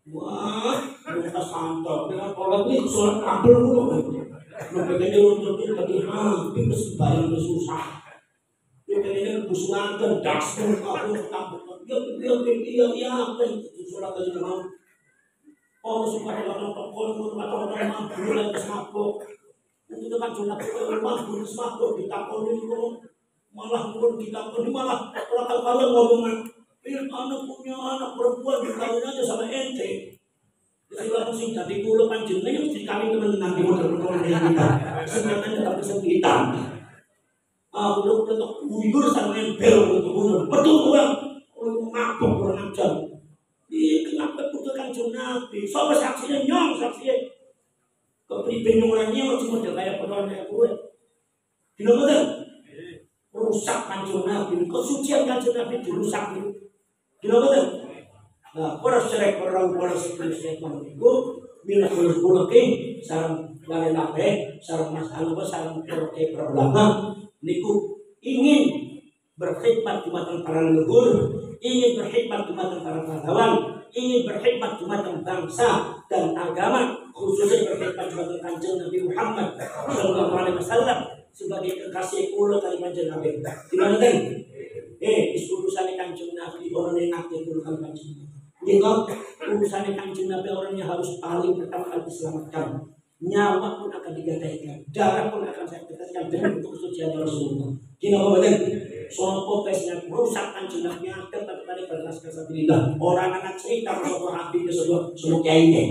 Wah, mereka santok dengan pola ini sholat kabel dulu. Mereka untuk itu tadi hampir bayar susah. Mereka ini busuan dan das pun kabel kabel. Ya, apa itu sholat tadi mau? Oh, suka ada orang tokol, atau orang mampu mulai kesmabuk. Itu kan cuma mampu kesmabuk ditakoni itu malah pun ditakoni malah orang kalau ngomong. Anak punya anak perempuan dikawin aja sama ente. Kalau sing tadi kulo panjenengan mesti kawin temen nanti model-model kita. Sebenarnya tetap kesempitan. Udah tetap mundur sama nempel untuk betul orang mabuk orang ajar. Kenapa betul Kanjeng Nabi? Sobat saksinya nyong saksinya. Kepriben orangnya masih model kayak penon kayak gue. Tidak betul. Rusak Kanjeng Nabi. Kesucian Kanjeng Nabi dirusak itu. Tidak betul. Nah, para syarif para seperti itu bila kulo ke sarang lain-lain sarang masalah sarang ulama niku ingin berkhidmat dumateng para leluhur, ingin berkhidmat dumateng para pahlawan, ingin berkhidmat jumatan bangsa dan agama, khususnya berkhidmat jumatan Kanjeng Nabi Muhammad sallallahu alaihi wasallam sebagai kekasih kula kali Kanjeng Nabi. Gimana kan? Urusan Kanjeng Nabi orang yang ngaktif kula kali Kanjeng Nabi. Gitu, urusan Kanjeng Nabi orangnya harus paling pertama kali diselamatkan. Nyawa pun akan digadaikan, darah pun akan saya tegaskan demi untuk kesucian Rasulullah. Gini apa betul? Sopo pesnya merusak Kanjeng Nabi yang tadi berkelas kasabilillah. Orang anak cerita Rasulullah Habib semua kiainya.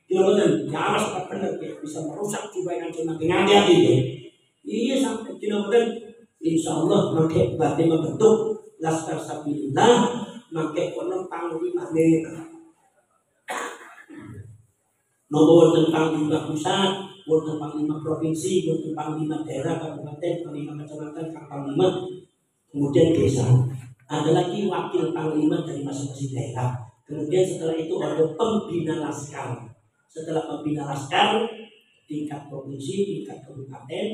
Gini betul? Ya Allah sangat benar ya bisa merusak juga Kanjeng Nabi. Hati-hati ya. Iya sampai gini betul. Insya Allah makai batin membentuk laskar sabilillah, makai konon panglima nomor tentang panglima pusat, wonten panglima provinsi, wonten panglima daerah, kabupaten, panglima kecamatan, panglima, kemudian desa. Ada lagi wakil panglima dari masing-masing daerah. Kemudian setelah itu ada pembina laskar. Setelah pembina laskar, tingkat provinsi, tingkat kabupaten,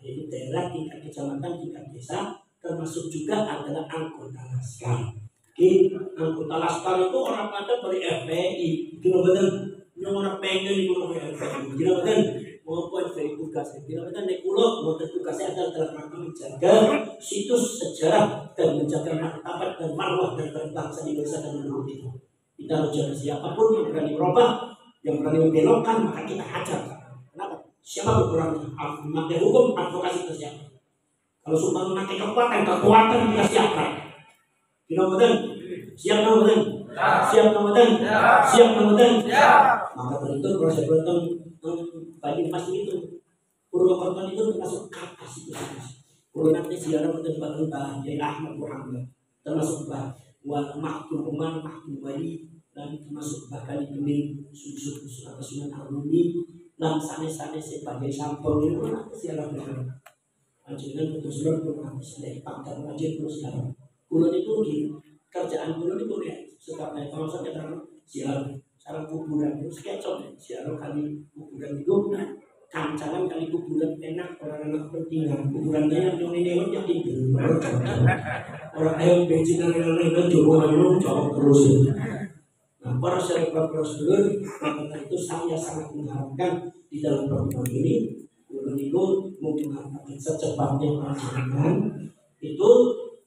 yaitu daerah, tingkat kecamatan, tingkat desa, termasuk juga adalah anggota laskar. Oke, anggota laskar itu orang pada beri FPI, gitu betul. Yang orang pengen di pulau FPI, gitu betul. Mau FPI tugasnya, gitu betul. Nek pulau mau tugasnya adalah dalam rangka menjaga situs sejarah dan menjaga martabat dan marwah dan bangsa Indonesia dan menurut itu. Kita harus jaga siapapun yang berani merubah, yang berani membelokkan, maka kita hajar. Kenapa? Siapa berkurangnya? Memakai hukum, advokasi kita siapa? Kalau sudah memakai kekuatan kita siapkan. Kita betul, siap betul, siap betul, siap betul. Maka dari itu proses bertemu bagi masjid itu, Purwokerto itu termasuk kapasitas. Kalau nanti siaran betul betul Kiai Ahmad Muhammad, termasuk Mahkum Umar, Mahkum Wali, dan termasuk bahkan demi susu atau Sunan Aruni, dan sanes-sanes sebagai sampel itu nanti siaran betul. Anjuran betul-betul nanti selesai pangkat wajib terus siaran. Kulon itu kerjaan kulon itu ya sekarang kalau saya katakan siaran sarang kuburan itu sketch siaran kali kuburan itu kancangan kali kuburan enak orang-orang pentingan kuburannya yang ini yang tinggi orang yang bensin dan lain-lain coba terus. Nah para syarikat prosedur maka itu saya sangat mengharapkan di dalam pertemuan ini kulon itu mengharapkan secepatnya melaksanakan itu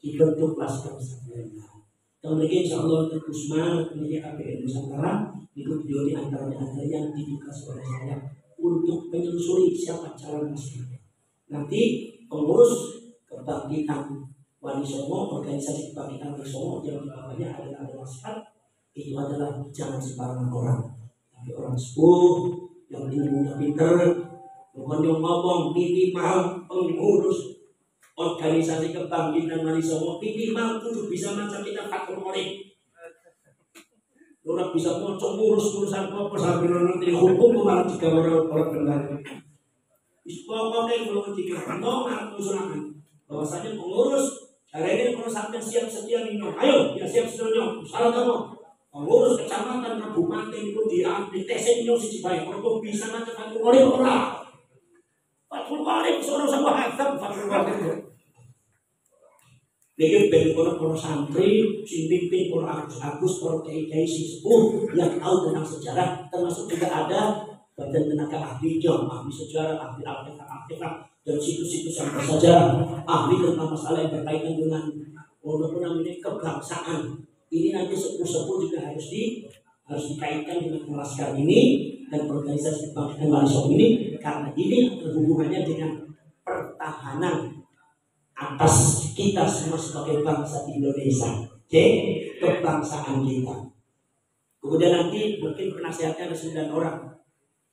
dibentuk laskar sabilillah. Kemudian insyaallah Kusma ini KPN Nusantara itu video di antaranya ada yang ditugas oleh saya untuk menyusuri siapa calon masing-masing. Nanti pengurus kebangkitan Wali Songo, organisasi kebangkitan Wali Songo yang bawahnya adalah laskar itu adalah jangan sembarangan orang, tapi orang sepuh yang ilmunya pinter, bukan yang ngomong minimal pengurus organisasi kebangkitan Wali Songo minimal kudu bisa maca kitab Fathul Qorib. Orang bisa ngocok urusan apa sampai nanti hukum malah jika orang benar. Pokoknya kalau ketika mau usulan bahwasanya pengurus hari ini kalau sampai siap setia minum, ayo ya siap setia. Salah kamu pengurus kecamatan kabupaten itu di tes minum sisi baik. Kalau bisa maca Fathul Qorib orang. Fathul Qorib seorang sama hatam Fathul Qorib. Niki ben para santri, sing pimpin para agus, para kiai-kiai sing sepuh yang tahu tentang sejarah, termasuk juga ada badan tenaga ahli ahli sejarah, ahli artefak dan situs-situs yang bersejarah, ahli tentang masalah yang berkaitan dengan ini kebangsaan. Ini nanti sepuh-sepuh juga harus dikaitkan dengan laskar ini dan organisasi kebangkitan Wali Songo ini karena ini hubungannya dengan pertahanan atas kita semua sebagai bangsa Indonesia, kebangsaan kita. Kemudian nanti mungkin penasihatnya ada 9 orang,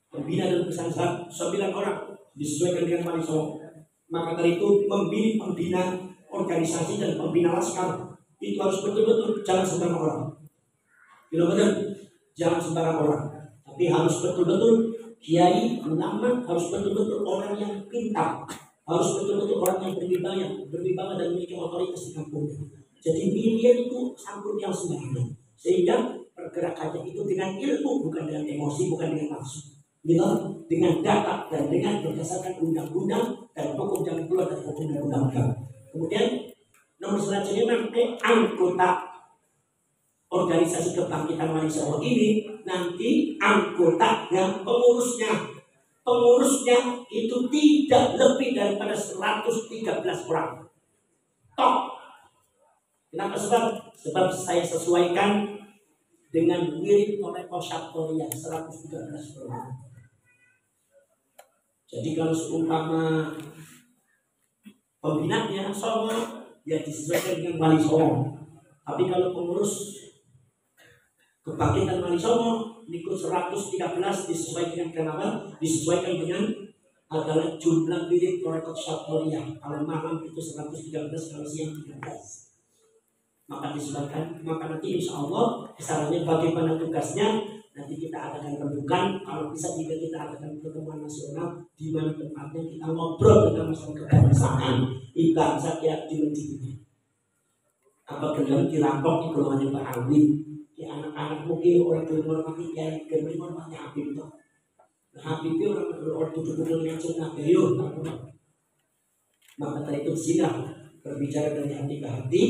pembina dan pesan 9 orang disesuaikan dengan Wali Songo. Maka dari itu memilih pembina organisasi dan pembina laskar itu harus betul-betul jangan sembarang orang. Betul-betul jangan sembarang orang, tapi harus betul-betul kiai, ulama, harus betul-betul orang yang pintar. Harus betul-betul orang yang berwibawa dan memiliki otoritas di kampungnya. Jadi pilihan itu sampun yang sembarangan. Sehingga pergerakannya itu dengan ilmu, bukan dengan emosi, bukan dengan nafsu. Dengan data dan dengan berdasarkan undang-undang dan hukum yang keluar dari hukum dan undang-undang. Kemudian nomor selanjutnya nanti anggota organisasi kebangkitan Wali Songo ini nanti anggotanya, pengurusnya itu tidak lebih daripada 113 orang. Tok. Kenapa sebab saya sesuaikan dengan wirid Toreko Syatoria 113 orang. Jadi kalau seumpama pembinanya Songo, ya disesuaikan dengan Wali Songo. Tapi kalau pengurus kebangkitan Wali Songo ikut 113 disesuaikan dengan apa? Disesuaikan dengan adalah jumlah wirid Toreko Syatoria. Kalau malam itu 113, kalau siang 13. Maka disesuaikan, maka nanti insya Allah misalnya bagaimana tugasnya nanti kita adakan rembukan. Kalau bisa juga kita adakan pertemuan nasional di mana tempatnya kita ngobrol tentang masalah kebangsaan bangsa ya di masjid ini. Apa kendali dirampok di golongan Pak Awin, di anak-anak mungkin orang tua mati kayak gemri mati Habib toh. Habib itu orang tujuh-tujuh yang sunnah beliau. Maka tadi itu sidang berbicara dari hati ke hati.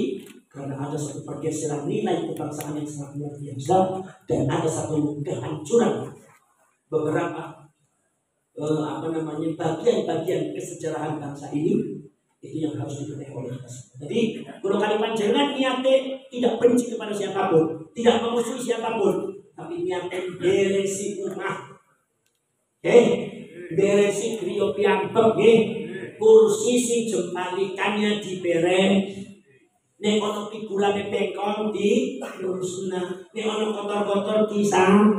Karena ada satu pergeseran nilai kebangsaan yang sangat luar biasa dan ada satu kehancuran beberapa bagian-bagian kesejarahan bangsa ini itu yang harus dibenahi oleh kita. Jadi kalau kali panjenengan niatnya tidak benci kepada siapapun, tidak memusuhi siapapun, tapi niatnya beresi umat, beresi kriyo piambek, kursi si jembalikannya diberes. Nek ono figurane pengkol di lurusna, nek ono kotor-kotor disang,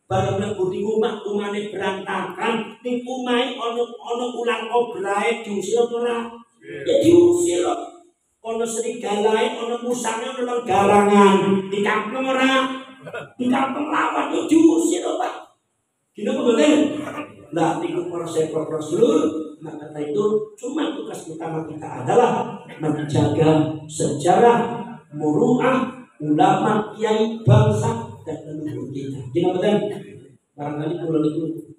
bareng mlebu di umane berantakan, ning umahe ono ular kobrae diusir ora? Ya diusir. Ono serigalae, ono musangnya, ono garangan, di kampung ora? Di kampung lawan yo diusir Pak. Gino betul. Lah niku proses dulu. Maka itu cuma tugas utama kita adalah menjaga sejarah, muruah, ulama, kiai, bangsa dan leluhur kita. Kita betul. Barangkali kalau itu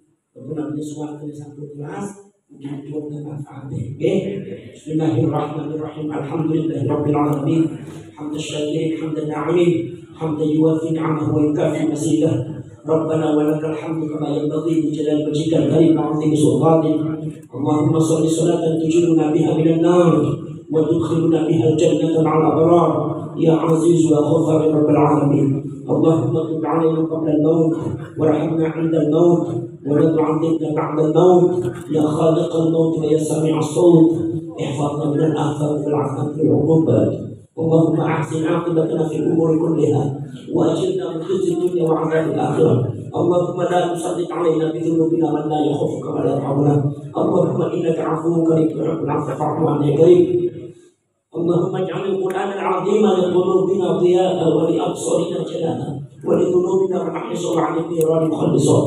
nanti suatu satu kelas mungkin itu bermanfaat. Bismillahirrahmanirrahim. Alhamdulillahirabbil alamin. Hamdan syakirin, hamdan na'imin, hamdan yuwafi ni'amahu wa yukafi masidah. ربنا ولك الحمد كما ينبغي لجلال وجهك الكريم وعظيم سلطانك. اللهم صل صلاة تجيرنا بها من النار وتدخلنا بها الجنة مع الأبرار يا عزيز يا غفار رب العالمين. اللهم تب علينا قبل الموت وارحمنا عند الموت ونعذبنا بعد الموت يا خالق الموت ويا سميع الصوت. احفظنا من الآفات والعذاب والعقوبات. اللهم أحسن عاقبتنا في الأمور كلها وأجرنا من خزي الدنيا وعذاب الآخرة. اللهم لا تسلط علينا بذنوبنا من لا يخافك ولا يرحمنا. اللهم إنك عفو كريم تحب العفو فاعف عنا يا كريم. اللهم اجعل القرآن العظيم لقلوبنا ضياء ولأبصارنا جلاء ولذنوبنا محيصا عن النيران مخلصا.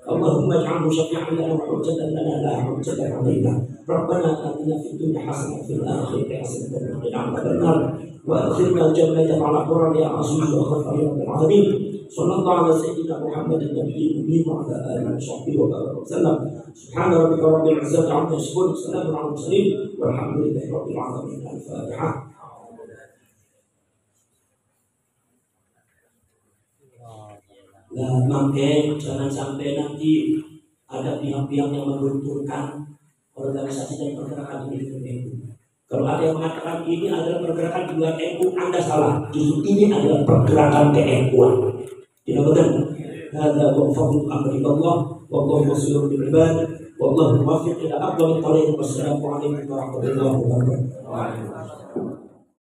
اللهم اجعله شفيعا لنا وحجة لنا لا حجة علينا. ربنا آتنا في الدنيا حسنة وفي الآخرة حسنة وقنا عذاب النار وأدخلنا الجنة مع الأبرار يا عزيز وغفار يا رب العالمين. صلى الله على سيدنا محمد النبي الأمي وعلى آله وصحبه وسلم. سبحان ربك رب العزة عما يصفون وسلام على المرسلين والحمد لله رب العالمين. الفاتحة. Nah, makanya jangan sampai nanti ada pihak-pihak yang mengunturkan organisasi dan pergerakan ini di NU. Kalau ada yang mengatakan ini adalah pergerakan di luar NU, Anda salah. Justru ini adalah pergerakan NU-an. Tidak benar. Hadza waqfatu amri Allah, wallahu basirun bil ibad, wallahu muwaffiq ila aqwamit thariq. Wassalamu alaikum warahmatullahi wabarakatuh.